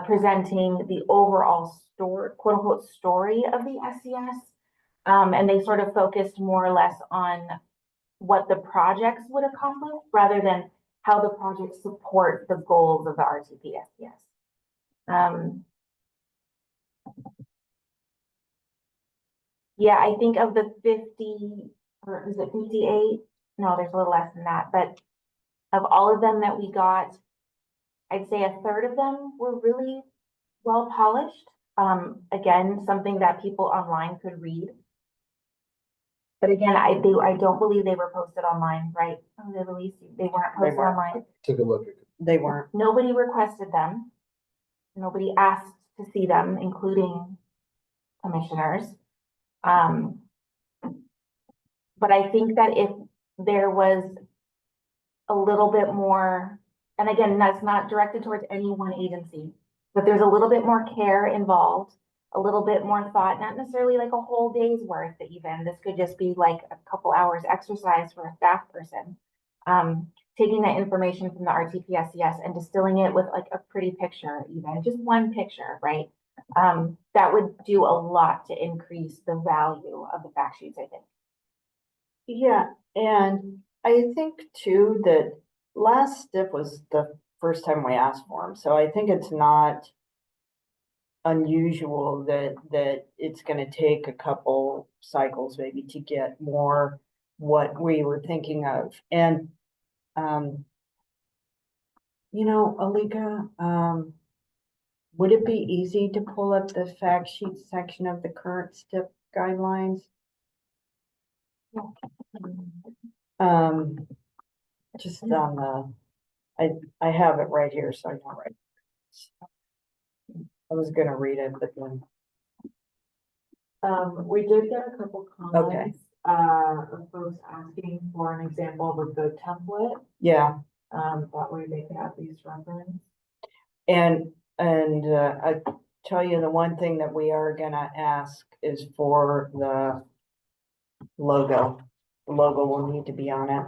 presenting the overall story, quote unquote, story of the SCS. And they sort of focused more or less on what the projects would accomplish rather than how the projects support the goals of the RTP-SCS. Yeah, I think of the 50, or is it 58? No, there's a little less than that, but of all of them that we got, I'd say a third of them were really well polished. Again, something that people online could read. But again, I don't believe they were posted online, right? They weren't posted online. Took a look at it. They weren't. Nobody requested them. Nobody asked to see them, including commissioners. But I think that if there was a little bit more, and again, that's not directed towards any one agency, but there's a little bit more care involved, a little bit more thought, not necessarily like a whole day's worth even. This could just be like a couple hours exercise for a staff person. Taking that information from the RTPSCS and distilling it with like a pretty picture, even just one picture, right? That would do a lot to increase the value of the fact sheets, I think. Yeah, and I think too that last STIP was the first time we asked for them, so I think it's not unusual that it's going to take a couple cycles maybe to get more what we were thinking of. And you know, Alika, would it be easy to pull up the fact sheet section of the current STIP guidelines? Just on the, I have it right here, so I know right. I was gonna read it, but then, We did get a couple Okay. comments, of folks asking for an example of a good template. yeah, That way they could at least reference. and I tell you, the one thing that we are gonna ask is for the logo. The logo will need to be on it.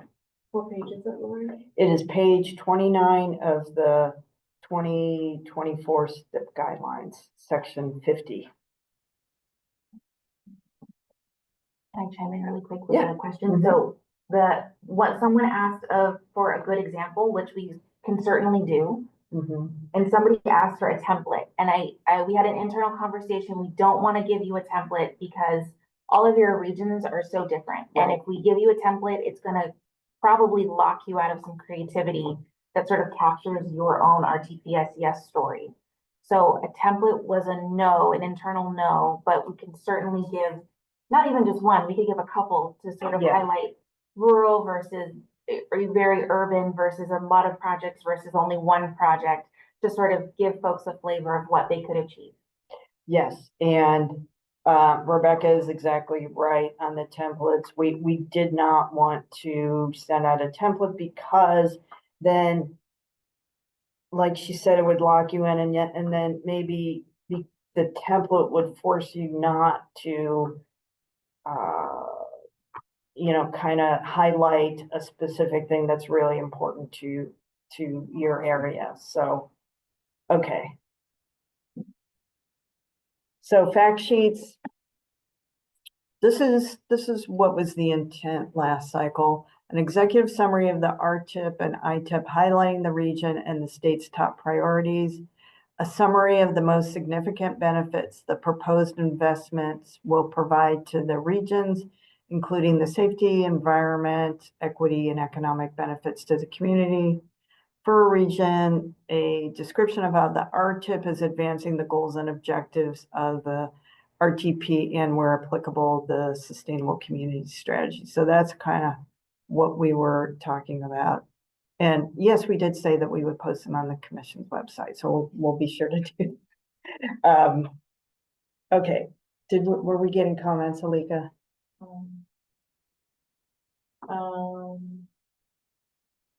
What page is it, Lori? It is page 29 of the 2024 STIP guidelines, section 50. Can I chime in really quick with Yeah. a question? So what someone asked for a good example, which we can certainly do, and somebody asked for a template, and we had an internal conversation. We don't want to give you a template because all of your regions are so different. And if we give you a template, it's going to probably lock you out of some creativity that sort of captures your own RTPSCS story. So a template was a no, an internal no, but we can certainly give not even just one, we could give a couple to sort of highlight rural versus very urban versus a lot of projects versus only one project to sort of give folks a flavor of what they could achieve. Yes, and Rebecca is exactly right on the templates. We did not want to send out a template because then, like she said, it would lock you in, and then maybe the template would force you not to you know, kind of highlight a specific thing that's really important to your area. So, okay. So fact sheets. This is what was the intent last cycle. An executive summary of the RTIP and ITIP highlighting the region and the state's top priorities. A summary of the most significant benefits the proposed investments will provide to the regions, including the safety, environment, equity, and economic benefits to the community. For a region, a description of how the RTIP is advancing the goals and objectives of the RTP and, where applicable, the Sustainable Community Strategy. So that's kind of what we were talking about. And yes, we did say that we would post them on the commission's website, so we'll be sure to do. Okay, were we getting comments, Alika?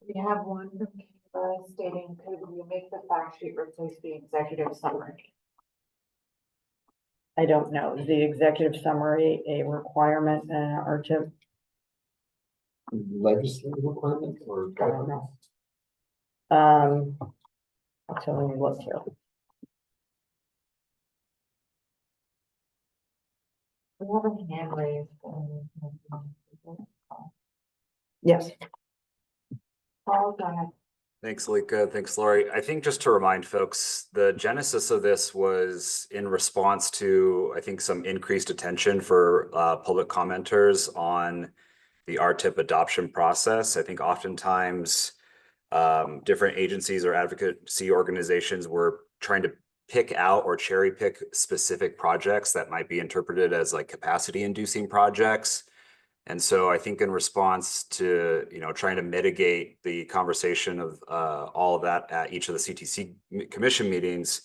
We have one from Kara stating, could you make the fact sheet replace the executive summary? I don't know. Is the executive summary a requirement in our RTIP? Legislative requirement or I don't know. I'll tell you what here. We have a hand raised. Yes. Paul, go ahead. Thanks, Lika. Thanks, Lori. I think just to remind folks, the genesis of this was in response to, I think, some increased attention for public commenters on the RTIP adoption process. I think oftentimes different agencies or advocacy organizations were trying to pick out or cherry pick specific projects that might be interpreted as like capacity inducing projects. And so I think in response to, you know, trying to mitigate the conversation of all of that at each of the CTC commission meetings,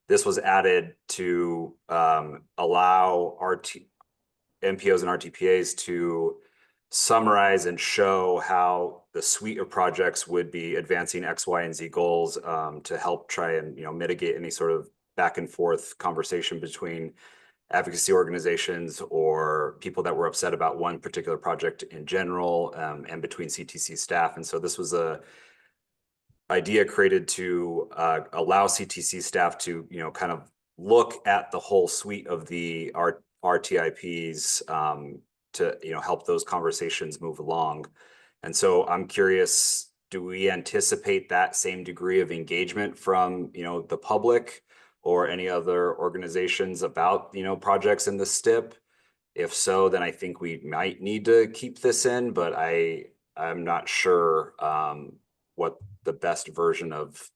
this was added to allow MPOs and RTPAs to summarize and show how the suite of projects would be advancing X, Y, and Z goals to help try and mitigate any sort of back and forth conversation between advocacy organizations or people that were upset about one particular project in general, and between CTC staff. And so this was a idea created to allow CTC staff to kind of look at the whole suite of the RTIPs to help those conversations move along. And so I'm curious, do we anticipate that same degree of engagement from the public or any other organizations about projects in the STIP? If so, then I think we might need to keep this in, but I'm not sure what the best version of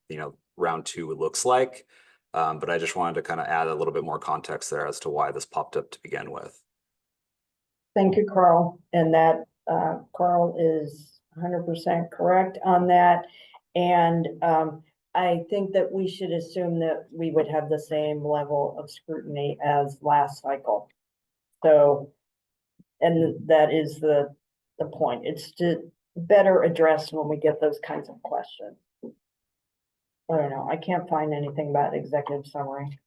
round 2 looks like. But I just wanted to kind of add a little bit more context there as to why this popped up to begin with. Thank you, Carl. And that Carl is 100% correct on that. And I think that we should assume that we would have the same level of scrutiny as last cycle. So, and that is the point. It's to better address when we get those kinds of questions. I don't know. I can't find anything about executive summary.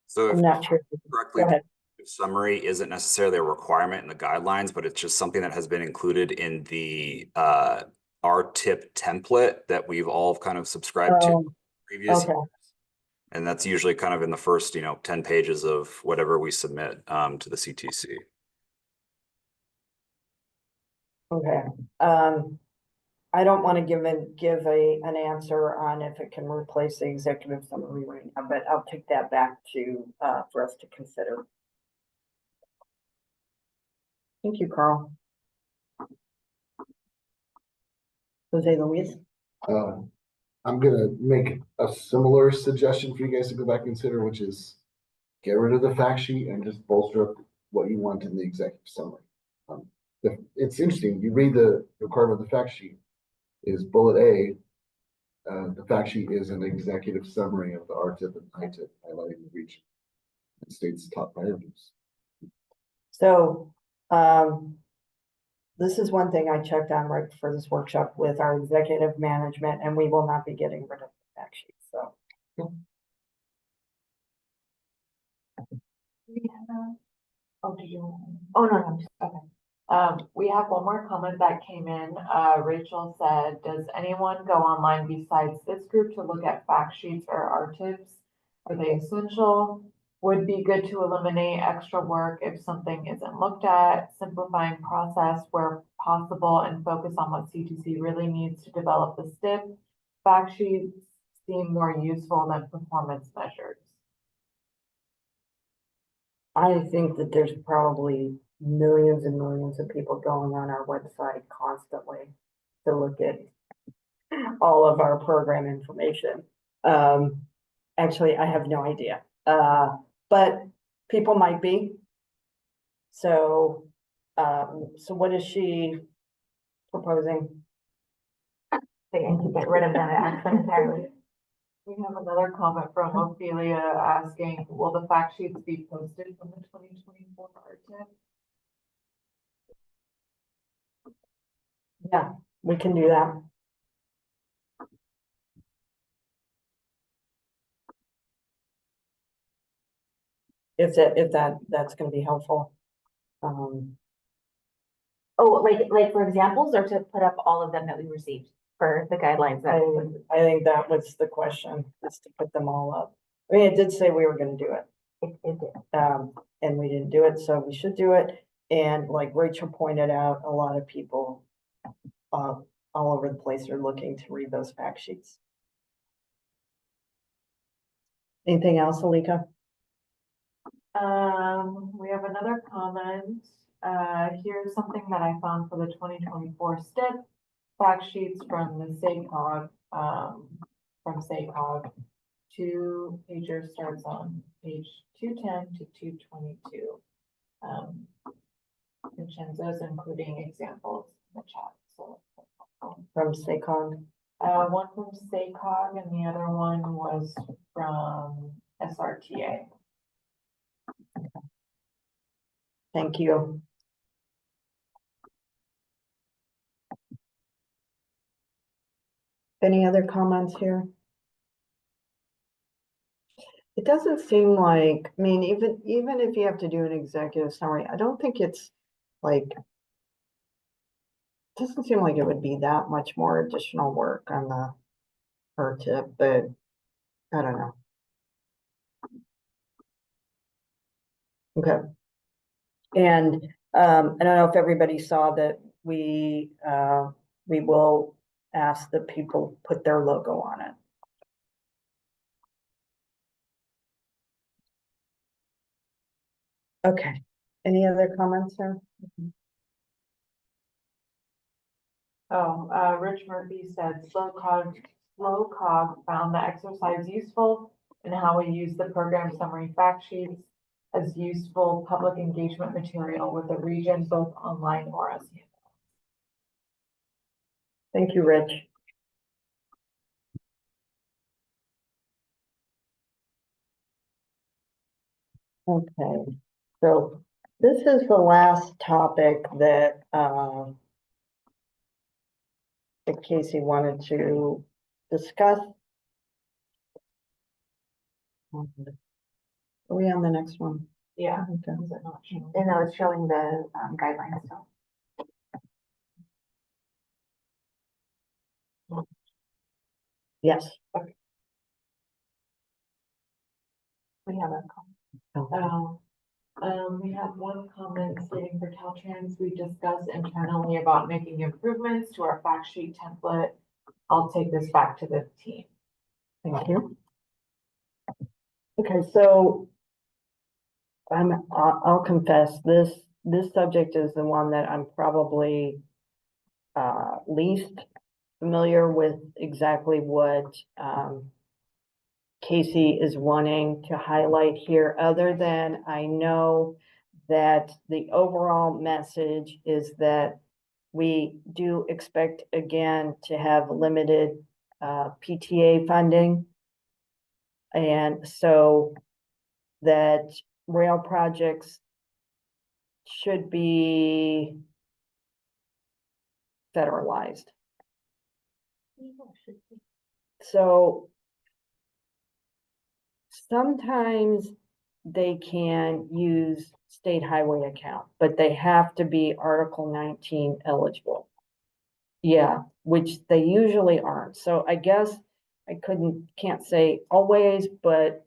So if I'm not sure. correctly, Go ahead. summary isn't necessarily a requirement in the guidelines, but it's just something that has been included in the RTIP template that we've all kind of subscribed to previous Okay. years. And that's usually kind of in the first 10 pages of whatever we submit to the CTC. Okay. I don't want to give an answer on if it can replace the executive summary right now, but I'll take that back to for us to consider. Thank you, Carl. Jose Luis? I'm gonna make a similar suggestion for you guys to go back and consider, which is get rid of the fact sheet and just bolster up what you want in the executive summary. It's interesting, you read the requirement of the fact sheet is bullet A. The fact sheet is an executive summary of the RTIP and ITIP highlighting the region. It states top priorities. So, this is one thing I checked on right for this workshop with our executive management, and we will not be getting rid of the fact sheet, so. Oh, did you? Oh, no, okay. We have one more comment that came in. Rachel said, does anyone go online besides this group to look at fact sheets or RTIPs? Are they essential? Would be good to eliminate extra work if something isn't looked at, simplifying process where possible and focus on what CTC really needs to develop the STIP. Fact sheets seem more useful than performance measures. I think that there's probably millions and millions of people going on our website constantly to look at all of our program information. Actually, I have no idea. But people might be. So, so what is she proposing? They can get rid of that accent entirely. We have another comment from Ophelia asking, will the fact sheets be posted from the 2024 RTIP? Yeah, we can do that. If that's going to be helpful. Oh, like for examples, or to put up all of them that we received for the guidelines that I think that was the question, is to put them all up. I mean, it did say we were going to do it. it did. And we didn't do it, so we should do it. And like Rachel pointed out, a lot of people all over the place are looking to read those fact sheets. Anything else, Alika? We have another comment. Here's something that I found for the 2024 STIP fact sheets from the SACOG, from SACOG. 2-pager starts on page 210 to 222. Vincenzo's including examples in the chat, so that's from SACOG? One from SACOG and the other one was from SRTA. Thank you. Any other comments here? It doesn't seem like, I mean, even if you have to do an executive summary, I don't think it's like, doesn't seem like it would be that much more additional work on the tip, but I don't know. Okay. And I don't know if everybody saw that we will ask that people put their logo on it. Okay. Any other comments, sir? Oh, Rich Murphy said slow cog found the exercise useful and how we use the program summary fact sheets as useful public engagement material with the region, both online or as handout. Thank you, Rich. Okay, so this is the last topic that Casey wanted to discuss. Are we on the next one? Yeah. Okay. Is it not showing? And I was showing the guidelines, so. Yes. We have a comment. We have one comment stating for Caltrans, we discussed internally about making improvements to our fact sheet template. I'll take this back to the team. Thank you. Okay, so I'll confess this subject is the one that I'm probably least familiar with exactly what Casey is wanting to highlight here, other than I know that the overall message is that we do expect again to have limited PTA funding. And so that rail projects should be federalized. So sometimes they can use state highway account, but they have to be Article 19 eligible. Yeah, which they usually aren't. So I guess I can't say always, but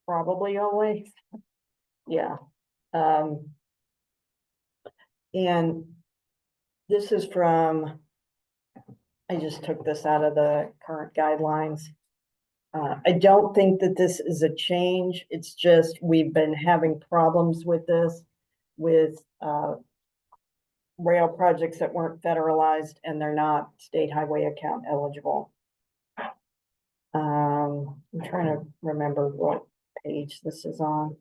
probably always. Yeah. And this is from, I just took this out of the current guidelines. I don't think that this is a change. It's just we've been having problems with this, with rail projects that weren't federalized and they're not state highway account eligible. I'm trying to remember what page this is on.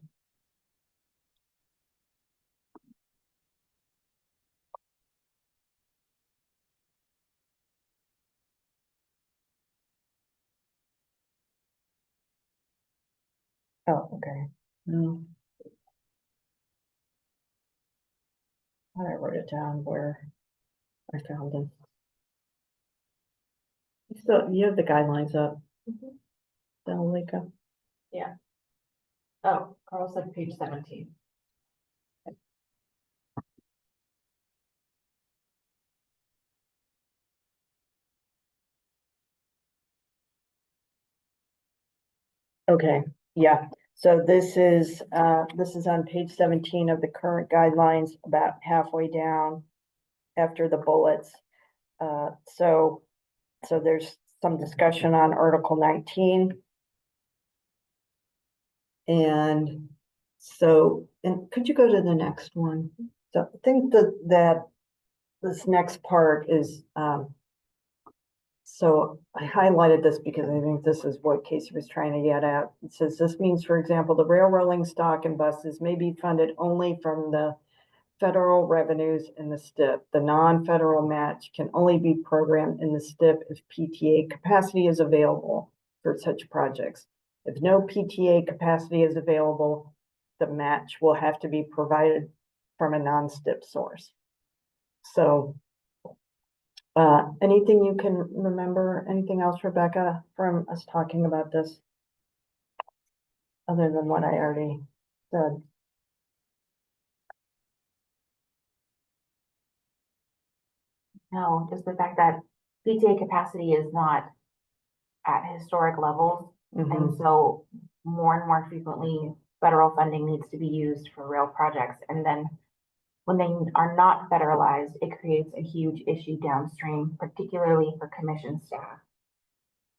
Oh, okay. No. I wrote it down where I found it. So you have the guidelines up. Lika. Yeah. Oh, Carl said page 17. Okay, yeah. So this is on page 17 of the current guidelines, about halfway down after the bullets. So there's some discussion on Article 19. And so, and could you go to the next one? So I think that this next part is, so I highlighted this because I think this is what Casey was trying to get at. It says this means, for example, the rail rolling stock and buses may be funded only from the federal revenues in the STIP. The non-federal match can only be programmed in the STIP if PTA capacity is available for such projects. If no PTA capacity is available, the match will have to be provided from a non-STIP source. So, anything you can remember, anything else, Rebecca, from us talking about this? Other than what I already said. No, just the fact that PTA capacity is not at historic levels. Mhm. And so more and more frequently, federal funding needs to be used for rail projects. And then when they are not federalized, it creates a huge issue downstream, particularly for commission staff.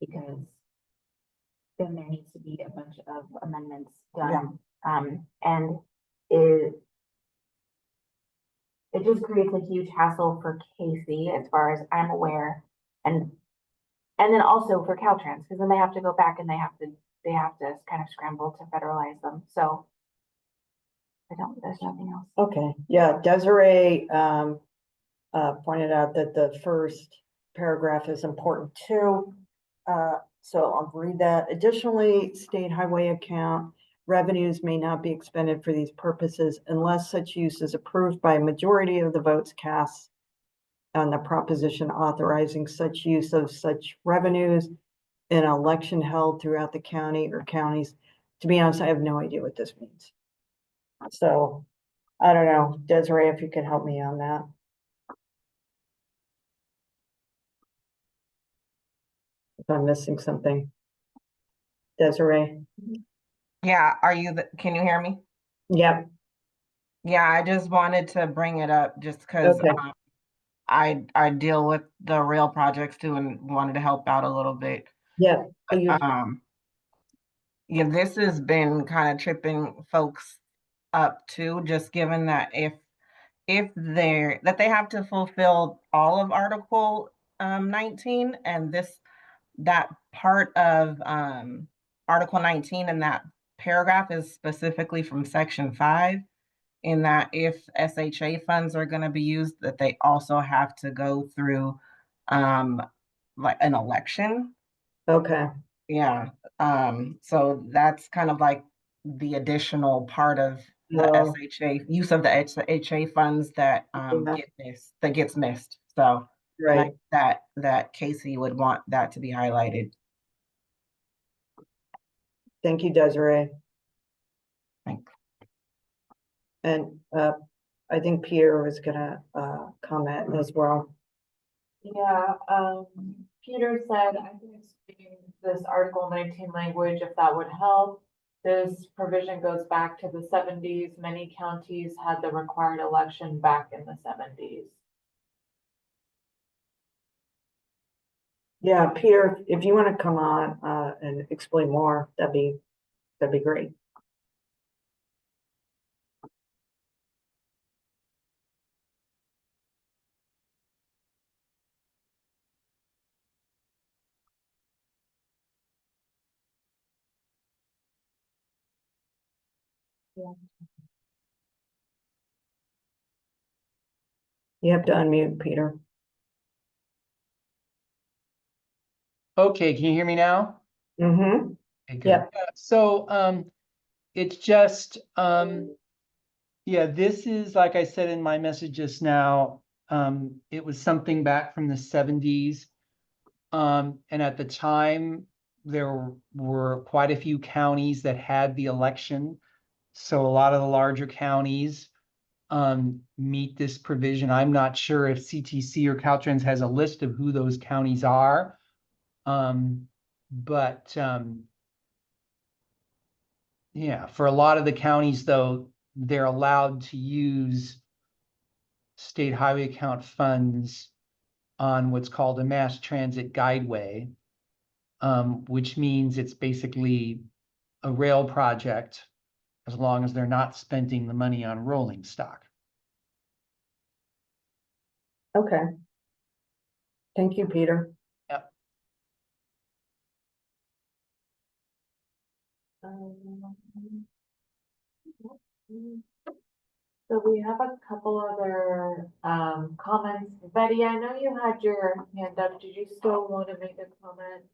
Because then there needs to be a bunch of amendments done. And it just creates a huge hassle for Casey, as far as I'm aware. And then also for Caltrans, because then they have to go back and they have to kind of scramble to federalize them. So there's nothing else. Okay, yeah, Desiree pointed out that the first paragraph is important too. So I'll read that. Additionally, state highway account revenues may not be expended for these purposes unless such use is approved by a majority of the votes cast on the proposition authorizing such use of such revenues in an election held throughout the county or counties. To be honest, I have no idea what this means. So I don't know, Desiree, if you could help me on that. If I'm missing something. Desiree? Yeah, can you hear me? Yep, Yeah, I just wanted to bring it up just because okay, I deal with the rail projects too and wanted to help out a little bit. yeah. Yeah, this has been kind of tripping folks up too, just given that if they have to fulfill all of Article 19 and that part of Article 19 and that paragraph is specifically from Section 5, in that if SHA funds are going to be used, that they also have to go through like an election. Okay, Yeah. So that's kind of like the additional part of the well, SHA use of the SHA funds that yeah, gets missed. So right. that Casey would want that to be highlighted. Thank you, Desiree. Thanks. And I think Peter was gonna comment as well. Yeah, Peter said, I can explain this Article 19 language if that would help. This provision goes back to the 70s. Many counties had the required election back in the 70s. Yeah, Peter, if you want to come on and explain more, that'd be great. You have to unmute, Peter. Okay, can you hear me now? Mm-hmm. Okay, good. Yep. So, it's just, yeah, this is, like I said in my message just now, it was something back from the 70s. And at the time, there were quite a few counties that had the election. So a lot of the larger counties meet this provision. I'm not sure if CTC or Caltrans has a list of who those counties are. But yeah, for a lot of the counties, though, they're allowed to use state highway account funds on what's called a mass transit guideway, which means it's basically a rail project as long as they're not spending the money on rolling stock. Okay. Thank you, Peter. Yep. So we have a couple other comments. Betty, I know you had your hand up. Did you still want to make a comment?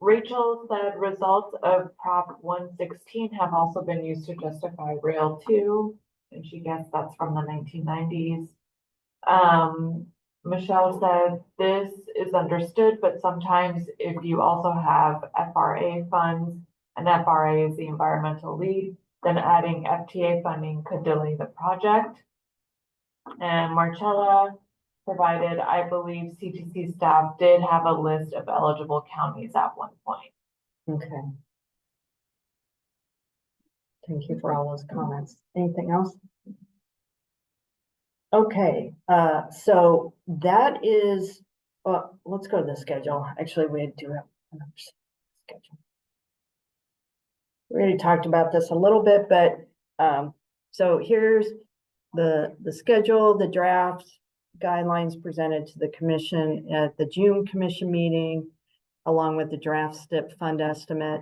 Rachel said results of Prop 116 have also been used to justify Rail 2, and she guessed that's from the 1990s. Michelle said this is understood, but sometimes if you also have FRA funds, and FRA is the environmental lead, then adding FTA funding could delay the project. And Marcella provided, I believe CTC staff did have a list of eligible counties at one point. Okay. Thank you for all those comments. Anything else? Okay, so that is, let's go to the schedule. Actually, we do have another schedule. We already talked about this a little bit, but so here's the schedule, the draft guidelines presented to the commission at the June commission meeting, along with the draft STIP fund estimate.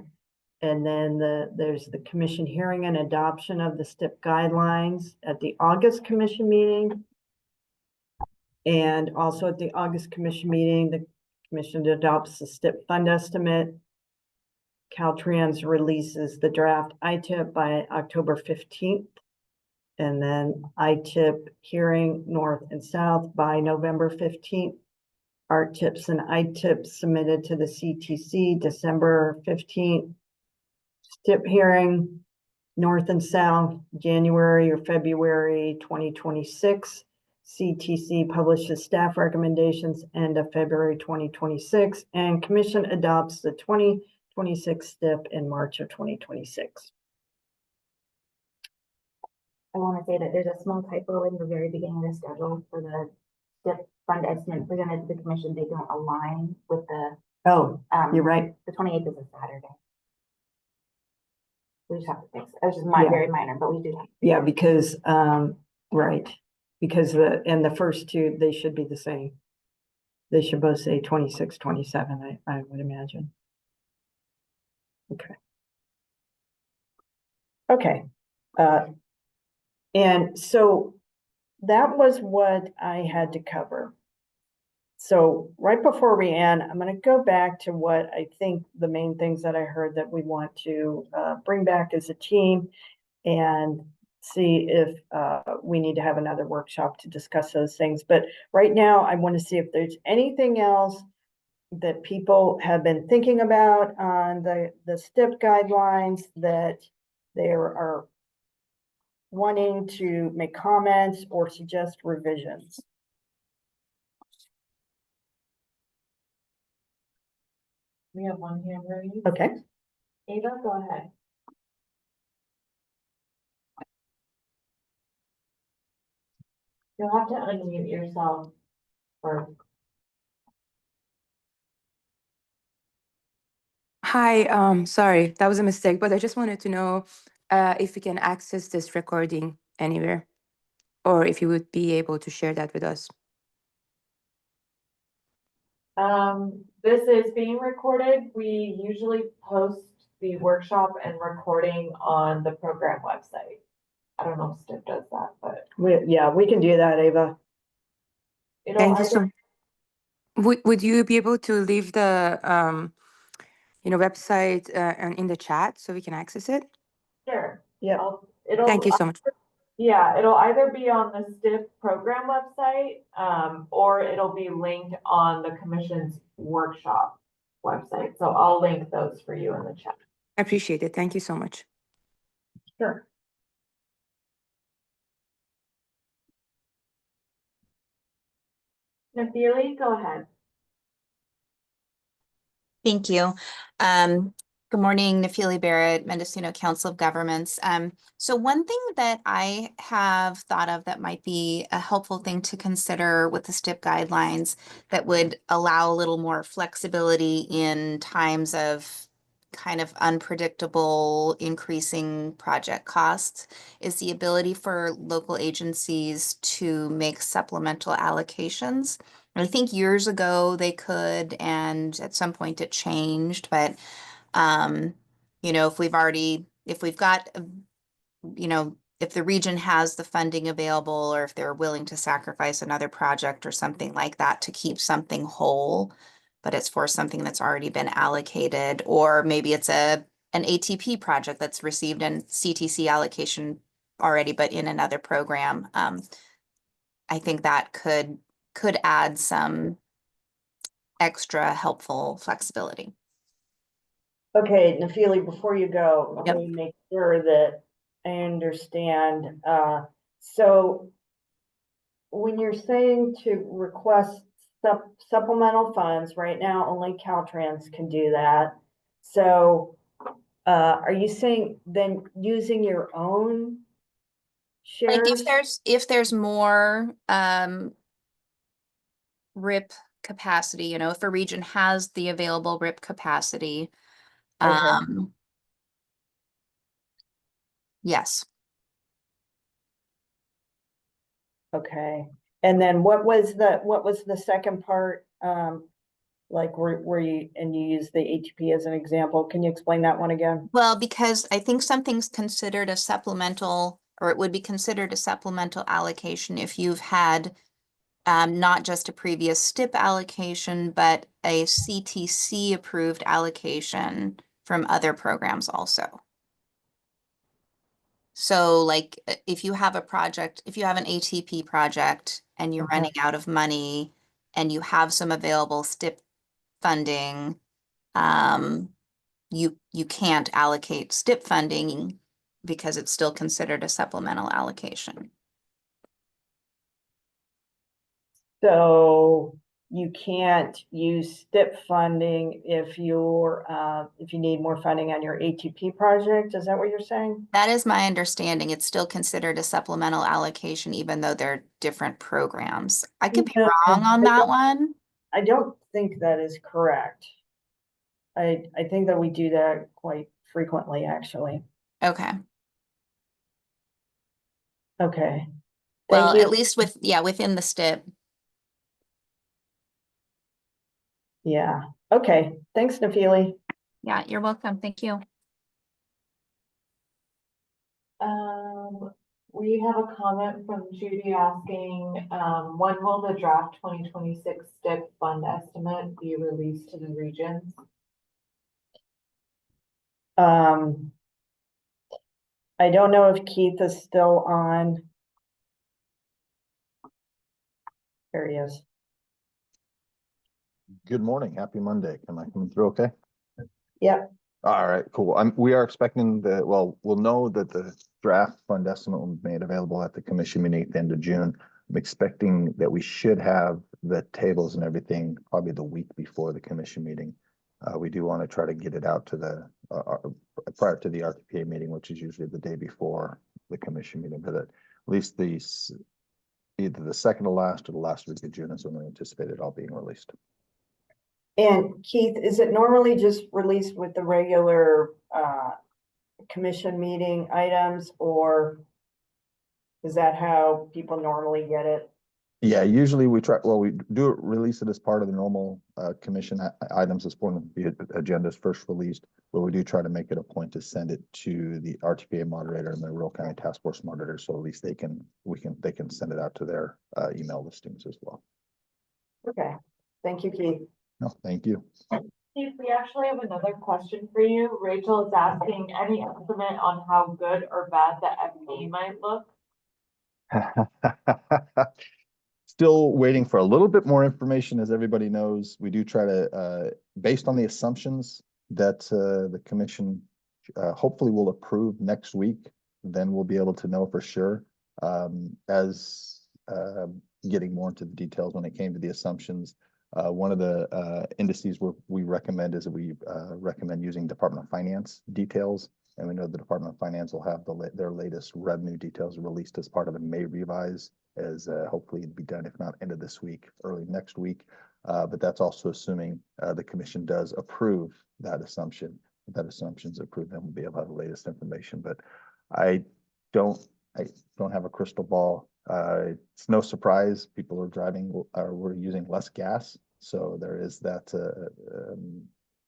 And then there's the commission hearing and adoption of the STIP guidelines at the August commission meeting. And also at the August commission meeting, the commission adopts the STIP fund estimate. Caltrans releases the draft ITIP by October 15th. And then ITIP hearing North and South by November 15th. RTIPs and ITIPs submitted to the CTC December 15th. STIP hearing North and South January or February 2026. CTC publishes staff recommendations end of February 2026, and commission adopts the 2026 STIP in March of 2026. I want to say that there's a small typo in the very beginning of the schedule for the STIP fund estimate presented to the commission. They don't align with the. Oh, you're right. The 28th is a Saturday. We just have to fix it. It's just Yeah. very minor, but we do have to. Yeah, because, right, because the first two, they should be the same. They should both say 26, 27, I would imagine. Okay. Okay. And so that was what I had to cover. So right before we end, I'm going to go back to what I think the main things that I heard that we want to bring back as a team and see if we need to have another workshop to discuss those things. But right now, I want to see if there's anything else that people have been thinking about on the STIP guidelines that they are wanting to make comments or suggest revisions. We have one hand raised. Okay. Ava, go ahead. You'll have to unmute yourself or. Hi, sorry, that was a mistake, but I just wanted to know if we can access this recording anywhere, or if you would be able to share that with us. This is being recorded. We usually post the workshop and recording on the program website. I don't know if STIP does that, but. Yeah, we can do that, Ava. Thank you so much. Would you be able to leave the website and in the chat so we can access it? Sure. Yeah. Thank you so much. Yeah, it'll either be on the STIP program website, or it'll be linked on the commission's workshop website. So I'll link those for you in the chat. I appreciate it. Thank you so much. Sure. Nafili, go ahead. Thank you. Good morning, Nafili Barrett, Mendocino Council of Governments. So one thing that I have thought of that might be a helpful thing to consider with the STIP guidelines that would allow a little more flexibility in times of kind of unpredictable increasing project costs is the ability for local agencies to make supplemental allocations. I think years ago they could, and at some point it changed, but you know, if we've got, you know, if the region has the funding available, or if they're willing to sacrifice another project or something like that to keep something whole, but it's for something that's already been allocated, or maybe it's an ATP project that's received an CTC allocation already, but in another program. I think that could add some extra helpful flexibility. Okay, Nafili, before you go, Yep. let me make sure that I understand. So when you're saying to request supplemental funds, right now only Caltrans can do that. So are you saying then using your own Like shares? if there's more RIP capacity, you know, if a region has the available RIP capacity, Okay. yes. Okay. And then what was the second part? Like where you, and you use the ATP as an example. Can you explain that one again? Well, because I think something's considered a supplemental, or it would be considered a supplemental allocation if you've had not just a previous STIP allocation, but a CTC approved allocation from other programs also. So like if you have a project, if you have an ATP project and you're running out of money and you have some available STIP funding, you can't allocate STIP funding because it's still considered a supplemental allocation. So you can't use STIP funding if you need more funding on your ATP project. Is that what you're saying? That is my understanding. It's still considered a supplemental allocation, even though they're different programs. I could be No, wrong on that one. I don't think that is correct. I think that we do that quite frequently, actually. Okay. Okay. Well, Thank you. at least within the STIP. Yeah. Okay. Thanks, Nafili. Yeah, you're welcome. Thank you. We have a comment from Judy asking, when will the draft 2026 STIP fund estimate be released to the regions? I don't know if Keith is still on. There he is. Good morning. Happy Monday. Am I coming through okay? Yep. All right, cool. We are expecting we'll know that the draft fund estimate will be made available at the commission meeting at the end of June. I'm expecting that we should have the tables and everything probably the week before the commission meeting. We do want to try to get it out to the prior to the RTPA meeting, which is usually the day before the commission meeting, but at least either the second to last or the last week of June is when we anticipate it all being released. And Keith, is it normally just released with the regular commission meeting items, or is that how people normally get it? Yeah, usually we do release it as part of the normal commission items as part of the agendas first released, but we do try to make it a point to send it to the RTPA moderator and the Rural County Task Force moderator, so at least they can send it out to their email listings as well. Okay, thank you, Keith. No, thank you. Keith, we actually have another question for you. Rachel is asking, any estimate on how good or bad the FD might look? Still waiting for a little bit more information. As everybody knows, we do try to, based on the assumptions that the commission hopefully will approve next week, then we'll be able to know for sure. As getting more into the details when it came to the assumptions, one of the indices we recommend is that we recommend using Department of Finance details. And we know the Department of Finance will have their latest revenue details released as part of a May revise, as hopefully it'll be done, if not end of this week, early next week. But that's also assuming the commission does approve that assumption. that assumption's approved, then we'll be able to have the latest information, but I don't have a crystal ball. It's no surprise people are driving, or we're using less gas. So there is that,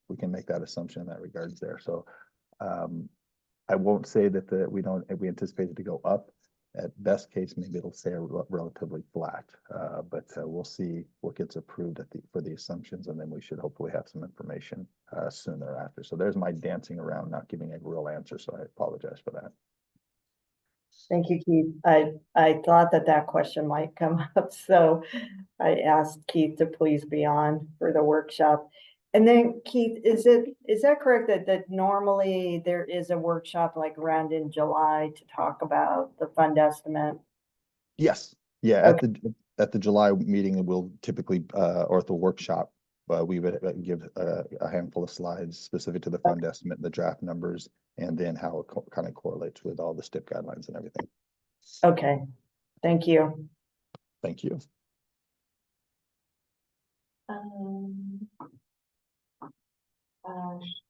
we can make that assumption in that regards there. So, I won't say that we anticipate it to go up. At best case, maybe it'll stay relatively flat, but we'll see what gets approved for the assumptions, and then we should hopefully have some information soon thereafter. So there's my dancing around, not giving a real answer, so I apologize for that. Thank you, Keith. I thought that question might come up, so I asked Keith to please be on for the workshop. And then Keith, is that correct that normally there is a workshop like around in July to talk about the fund estimate? Yes, yeah, at the July meeting, we'll typically, or at the workshop, we would give a handful of slides specific to the fund estimate, the draft numbers, and then how it kind of correlates with all the STIP guidelines and everything. Okay, thank you. Thank you.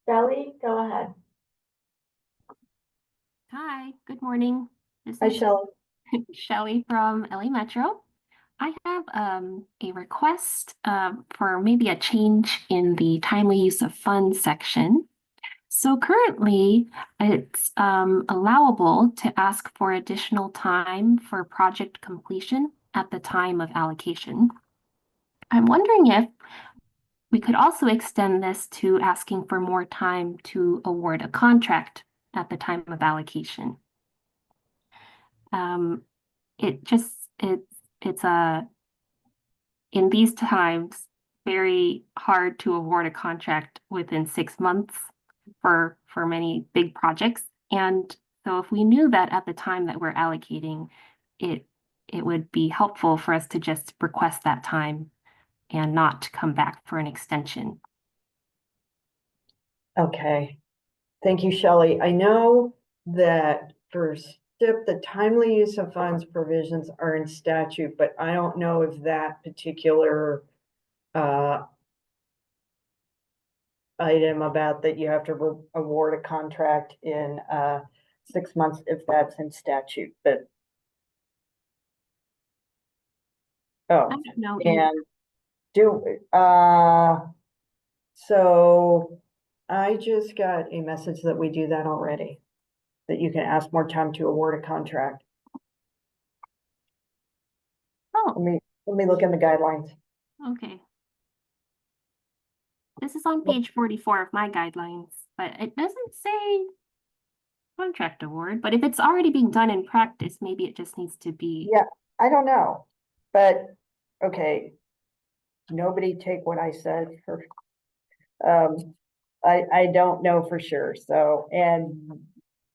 Shelley, go ahead. Hi, good morning. This Hi, is Shelley. Shelley from LA Metro. I have a request for maybe a change in the timely use of funds section. So currently, it's allowable to ask for additional time for project completion at the time of allocation. I'm wondering if we could also extend this to asking for more time to award a contract at the time of allocation. It's in these times very hard to award a contract within 6 months for many big projects. And so if we knew that at the time that we're allocating, it would be helpful for us to just request that time and not come back for an extension. Okay, thank you, Shelley. I know that for STIP, the timely use of funds provisions are in statute, but I don't know if that particular item about that you have to award a contract in 6 months, if that's in statute, but I don't know. and so I just got a message that we do that already, that you can ask more time to award a contract. Oh, Let me look in the guidelines. okay. This is on page 44 of my guidelines, but it doesn't say contract award. But if it's already being done in practice, maybe it just needs to be. Yeah, I don't know, but okay. Nobody take what I said for, I don't know for sure. So, and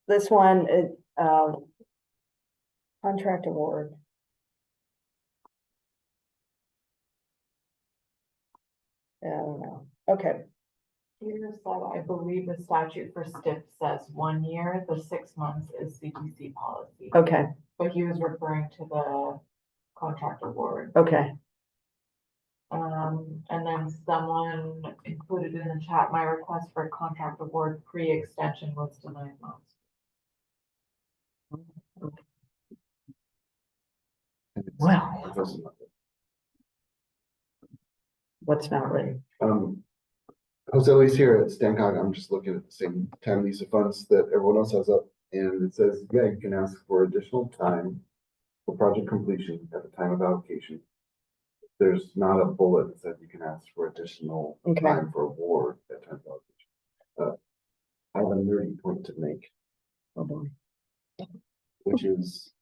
this one, contract award. I don't know. Okay. Peter said, I believe the statute for STIP says 1 year, the 6 months is CTC policy. Okay. But he was referring to the contract award. Okay. And then someone included in the chat, my request for a contract award pre-extension was to 9 months. Well, what's not ready? Jose Luis here at Stancog. I'm just looking at the same time use of funds that everyone else has up, and it says, yeah, you can ask for additional time for project completion at the time of allocation. There's not a bullet that says you can ask for additional time for award at time of allocation. I have a nerdy point to make, which is,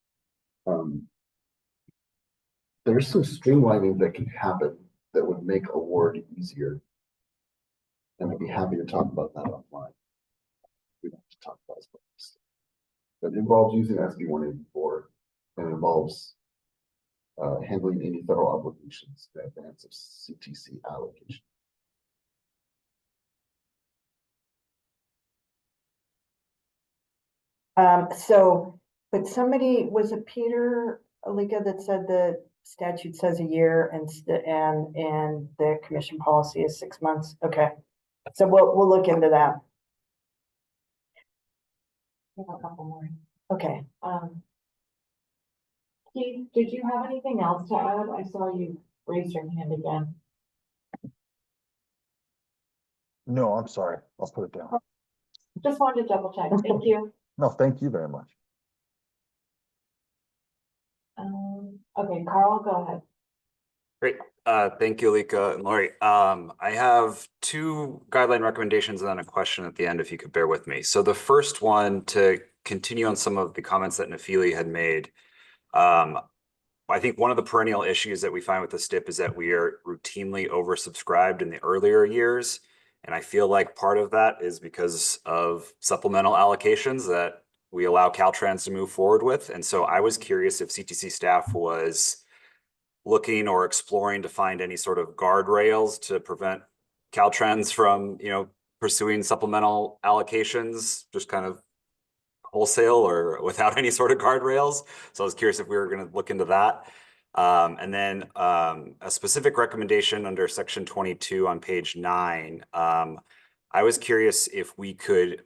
there's some streamlining that can happen that would make award easier. And I'd be happy to talk about that offline. We don't have to talk about this. But it involves using SB 184 and it involves handling any federal obligations in advance of CTC allocation. But somebody, was it Peter Alika that said the statute says a year and the commission policy is 6 months? Okay, so we'll look into that. We have a couple more. Okay, Keith, did you have anything else to add? I saw you raise your hand again. No, I'm sorry. I'll put it down. Just wanted to double check. Thank you. No, thank you very much. Okay, Carl, go ahead. Great. Thank you, Lika and Lori. I have two guideline recommendations and then a question at the end, if you could bear with me. So the first one, to continue on some of the comments that Nafili had made. I think one of the perennial issues that we find with the STIP is that we are routinely oversubscribed in the earlier years. And I feel like part of that is because of supplemental allocations that we allow Caltrans to move forward with. And so I was curious if CTC staff was looking or exploring to find any sort of guardrails to prevent Caltrans from, pursuing supplemental allocations, just kind of wholesale or without any sort of guardrails. So I was curious if we were going to look into that. And then a specific recommendation under section 22 on page 9. I was curious if we could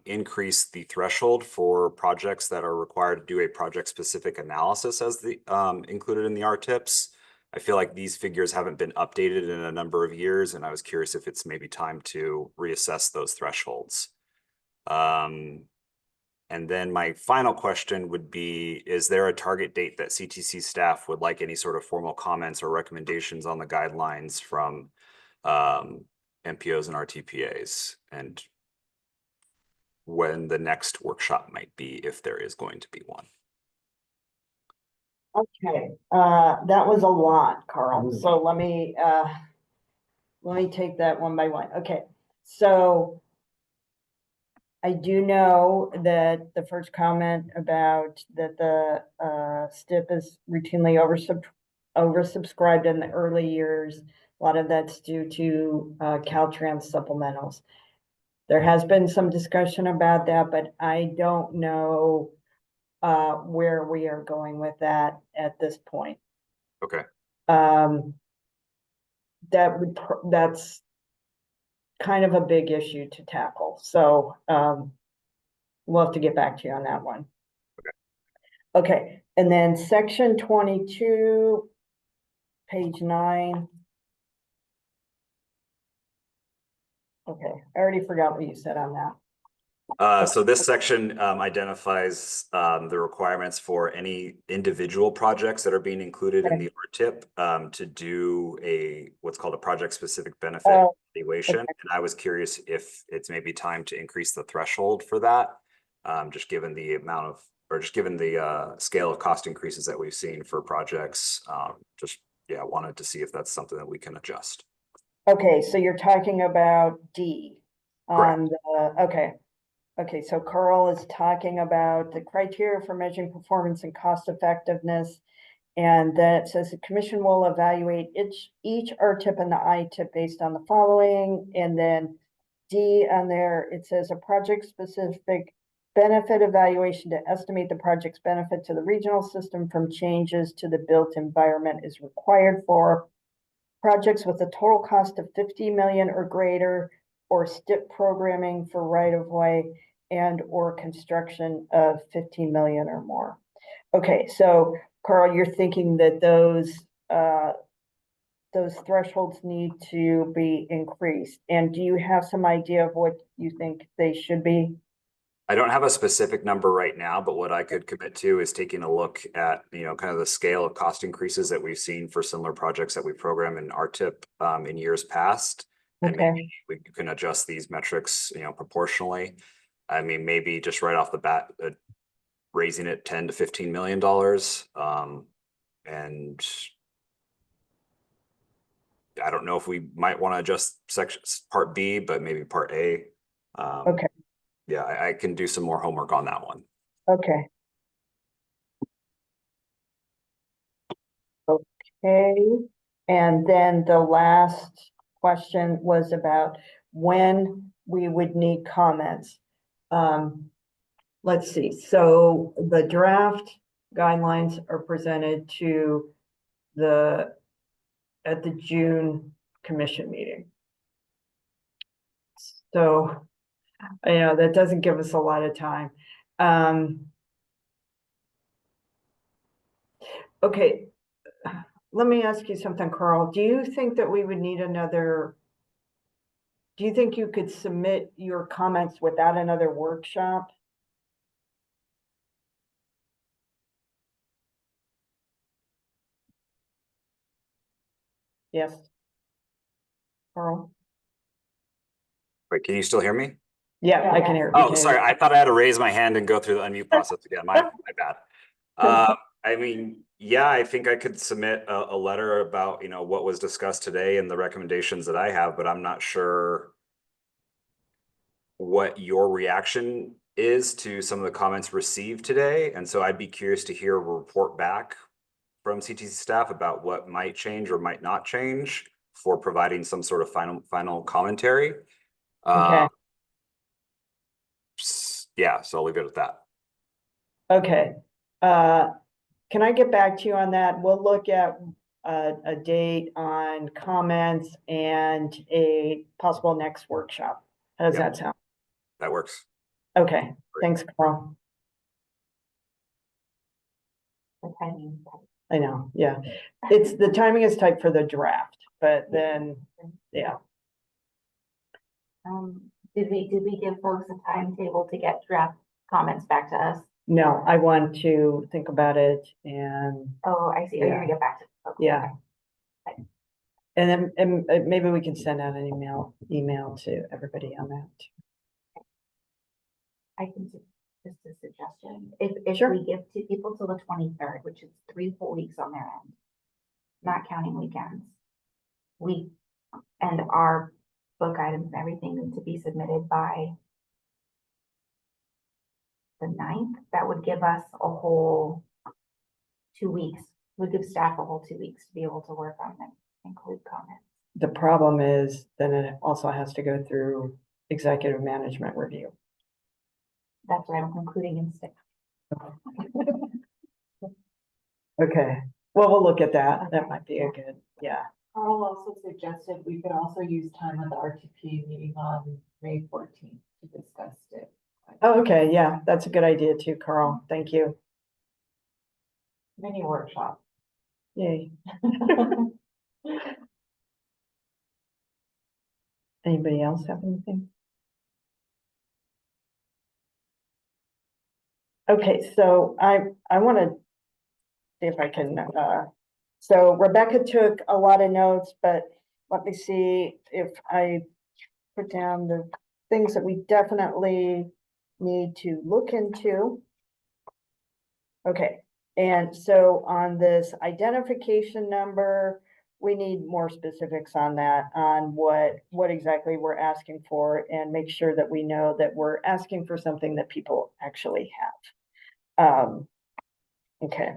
increase the threshold for projects that are required to do a project-specific analysis as the included in the RTIPs. I feel like these figures haven't been updated in a number of years, and I was curious if it's maybe time to reassess those thresholds. And then my final question would be, is there a target date that CTC staff would like any sort of formal comments or recommendations on the guidelines from MPOs and RTPAs, and when the next workshop might be, if there is going to be one? okay, that was a lot, Carl, so let me take that one by one. Okay, so I do know that the first comment about that the STIP is routinely oversubscribed in the early years. A lot of that's due to Caltrans supplementals. There has been some discussion about that, but I don't know where we are going with that at this point. Okay. That's kind of a big issue to tackle. So we'll have to get back to you on that one. Okay, and then section 22, page 9. Okay, I already forgot what you said on that. So this section identifies the requirements for any individual projects that are being included in the RTIP to do what's called a project-specific benefit evaluation. And I was curious if it's maybe time to increase the threshold for that, just given the amount of, or just given the scale of cost increases that we've seen for projects. Wanted to see if that's something that we can adjust. Okay, so you're talking about D on Correct. Okay, so Carl is talking about the criteria for measuring performance and cost effectiveness. And that says the commission will evaluate each RTIP and the ITIP based on the following. And then D on there, it says a project specific benefit evaluation to estimate the project's benefit to the regional system from changes to the built environment is required for projects with a total cost of 50 million or greater, or STIP programming for right-of-way and or construction of 15 million or more. Okay, so Carl, you're thinking that those thresholds need to be increased. And do you have some idea of what you think they should be? I don't have a specific number right now, but what I could commit to is taking a look at, kind of the scale of cost increases that we've seen for similar projects that we program in RTIP in years past. And maybe we can adjust these metrics, proportionally. I mean, maybe just right off the bat, raising it $10 to $15 million. And I don't know if we might want to adjust part B, but maybe part A. Okay. Yeah, I can do some more homework on that one. Okay. Okay. And then the last question was about when we would need comments. Let's see. So the draft guidelines are presented to at the June commission meeting. So, that doesn't give us a lot of time. Okay, let me ask you something, Carl. Do you think that we would need another? Do you think you could submit your comments without another workshop? Yes. Carl? Wait, can you still hear me? Yeah, I can hear. Oh, sorry. I thought I had to raise my hand and go through the unmute process again. My bad. I mean, yeah, I think I could submit a letter about, what was discussed today and the recommendations that I have, but I'm not sure what your reaction is to some of the comments received today. And so I'd be curious to hear a report back from CTC staff about what might change or might not change for providing some sort of final commentary. Okay. Yeah, so I'll leave it at that. Okay. Can I get back to you on that? We'll look at a date on comments and a possible next workshop. How does that sound? That works. Okay, thanks, Carl. I know, yeah. The timing is tight for the draft, but then, yeah. Did we give folks a timetable to get draft comments back to us? No, I want to think about it and. Oh, I see. Oh, you're gonna get back to. Okay. Yeah. Okay. And then maybe we can send out an email to everybody on that. I can just a suggestion. If Sure. we give to people till the 23rd, which is 3 full weeks on their end, not counting weekends, and our book items and everything need to be submitted by the 9th, that would give us a whole 2 weeks. Would give staff a whole 2 weeks to be able to work on them, include comments. The problem is then it also has to go through executive management review. That's what I'm including in STIP. Okay, well, we'll look at that. That might be a good, yeah. Carl also suggested we could also use time at the RTP meeting on May 14th to discuss it. Oh, okay, yeah, that's a good idea too, Carl. Thank you. Mini workshop. Yay. Anybody else have anything? Okay, so I want to see if I can, so Rebecca took a lot of notes, but let me see if I put down the things that we definitely need to look into. Okay, and so on this identification number, we need more specifics on that, on what exactly we're asking for, and make sure that we know that we're asking for something that people actually have. Okay.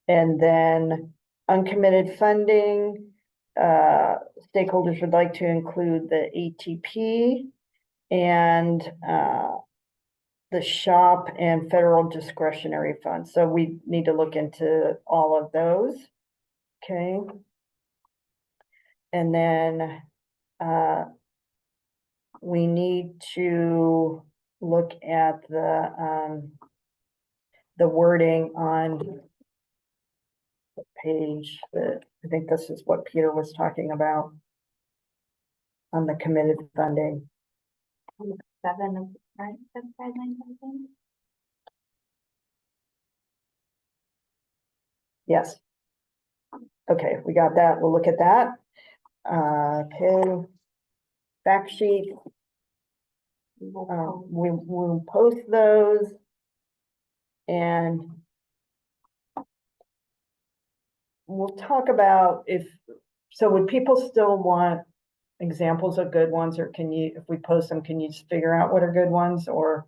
And then uncommitted funding, stakeholders would like to include the ATP and the SHOP and federal discretionary funds. So we need to look into all of those. Okay. And then we need to look at the wording on the page that I think this is what Peter was talking about on the committed funding. 7, right? 7, 5, 9, 7. Yes. Okay, we got that. We'll look at that. Okay. Fact sheet. We'll post those. And we'll talk about so would people still want examples of good ones, or if we post them, can you just figure out what are good ones, or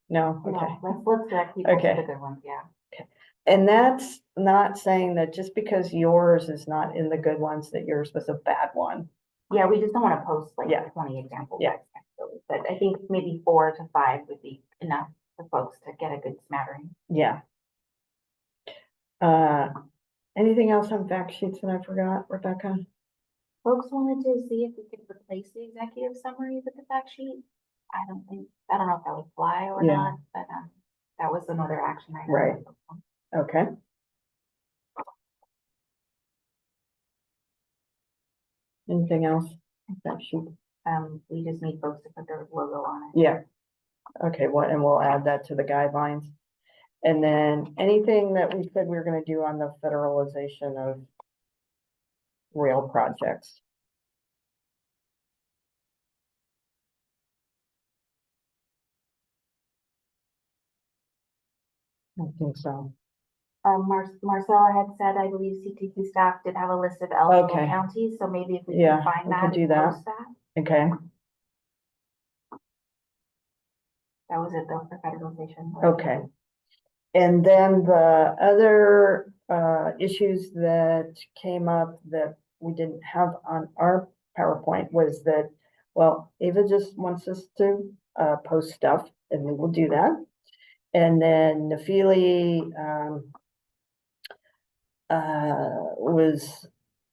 no? Okay. No, let's direct people to the good ones, yeah. Okay. And that's not saying that just because yours is not in the good ones, that yours was a bad one. Yeah, we just don't want to post like 20 examples. Yeah. But I think maybe 4 to 5 would be enough for folks to get a good smattering. Yeah. Anything else on fact sheets that I forgot, Rebecca? Folks wanted to see if we could replace the executive summary with the fact sheet. I don't know if that would fly or not, but That was another action item. Right. Okay. Anything else? That should, We just need folks to put their logo on it. yeah. Okay, well, and we'll add that to the guidelines. And then anything that we said we were gonna do on the federalization of rail projects. I think so. Marcella had said, I believe CTC staff did have a list of eligible Okay. counties, so maybe if we Yeah, can find we that could do and that. post that. Okay, That was it though for federalization. okay. And then the other issues that came up that we didn't have on our PowerPoint was that, well, Ava just wants us to post stuff, and we will do that. And then Nafili was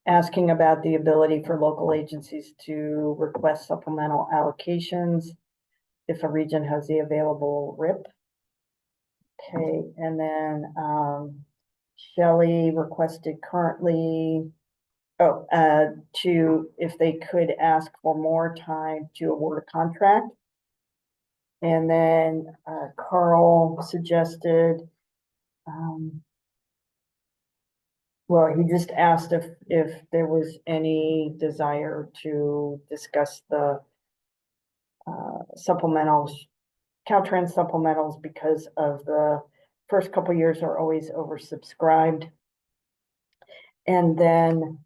asking about the ability for local agencies to request supplemental allocations if a region has the available RIP. Okay, and then Shelley requested currently, to, if they could ask for more time to award a contract. And then Carl suggested, well, he just asked if there was any desire to discuss the supplementals, Caltrans supplementals, because of the first couple years are always oversubscribed. And then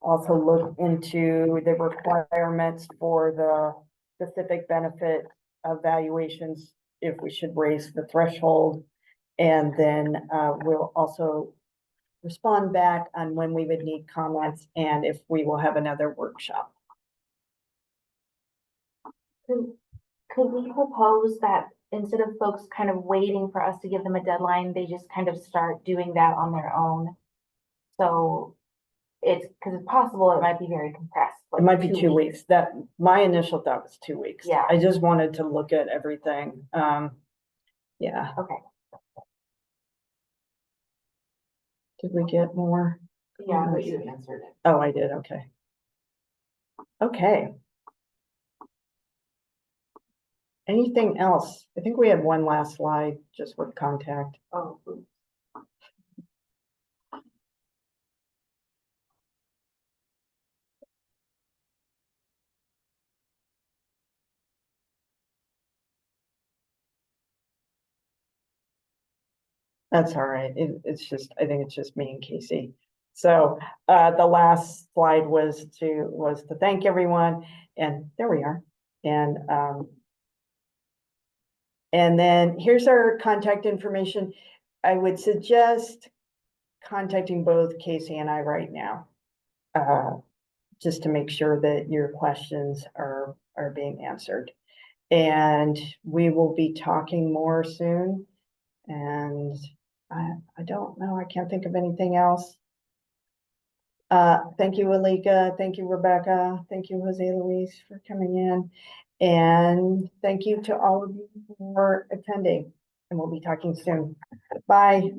also look into the requirements for the specific benefit evaluations, if we should raise the threshold. And then we'll also respond back on when we would need comments and if we will have another workshop. Could we propose that instead of folks kind of waiting for us to give them a deadline, they just kind of start doing that on their own? So it's, because it's possible it might be very compressed. It might be 2 weeks. That, my initial thought was 2 weeks. Yeah. I just wanted to look at everything. Yeah. Okay. Did we get more? Yeah, but you answered it. Oh, I did. Okay. Okay. Anything else? I think we had one last slide just with contact. Oh, oops. That's all right. It's just, I think it's just me and Casey. So the last slide was to thank everyone, and there we are. And then here's our contact information. I would suggest contacting both Casey and I right now, just to make sure that your questions are being answered. And we will be talking more soon. And I don't know, I can't think of anything else. Thank you, Alika. Thank you, Rebecca. Thank you, Jose Luis, for coming in. And thank you to all of you for attending. And we'll be talking soon. Bye.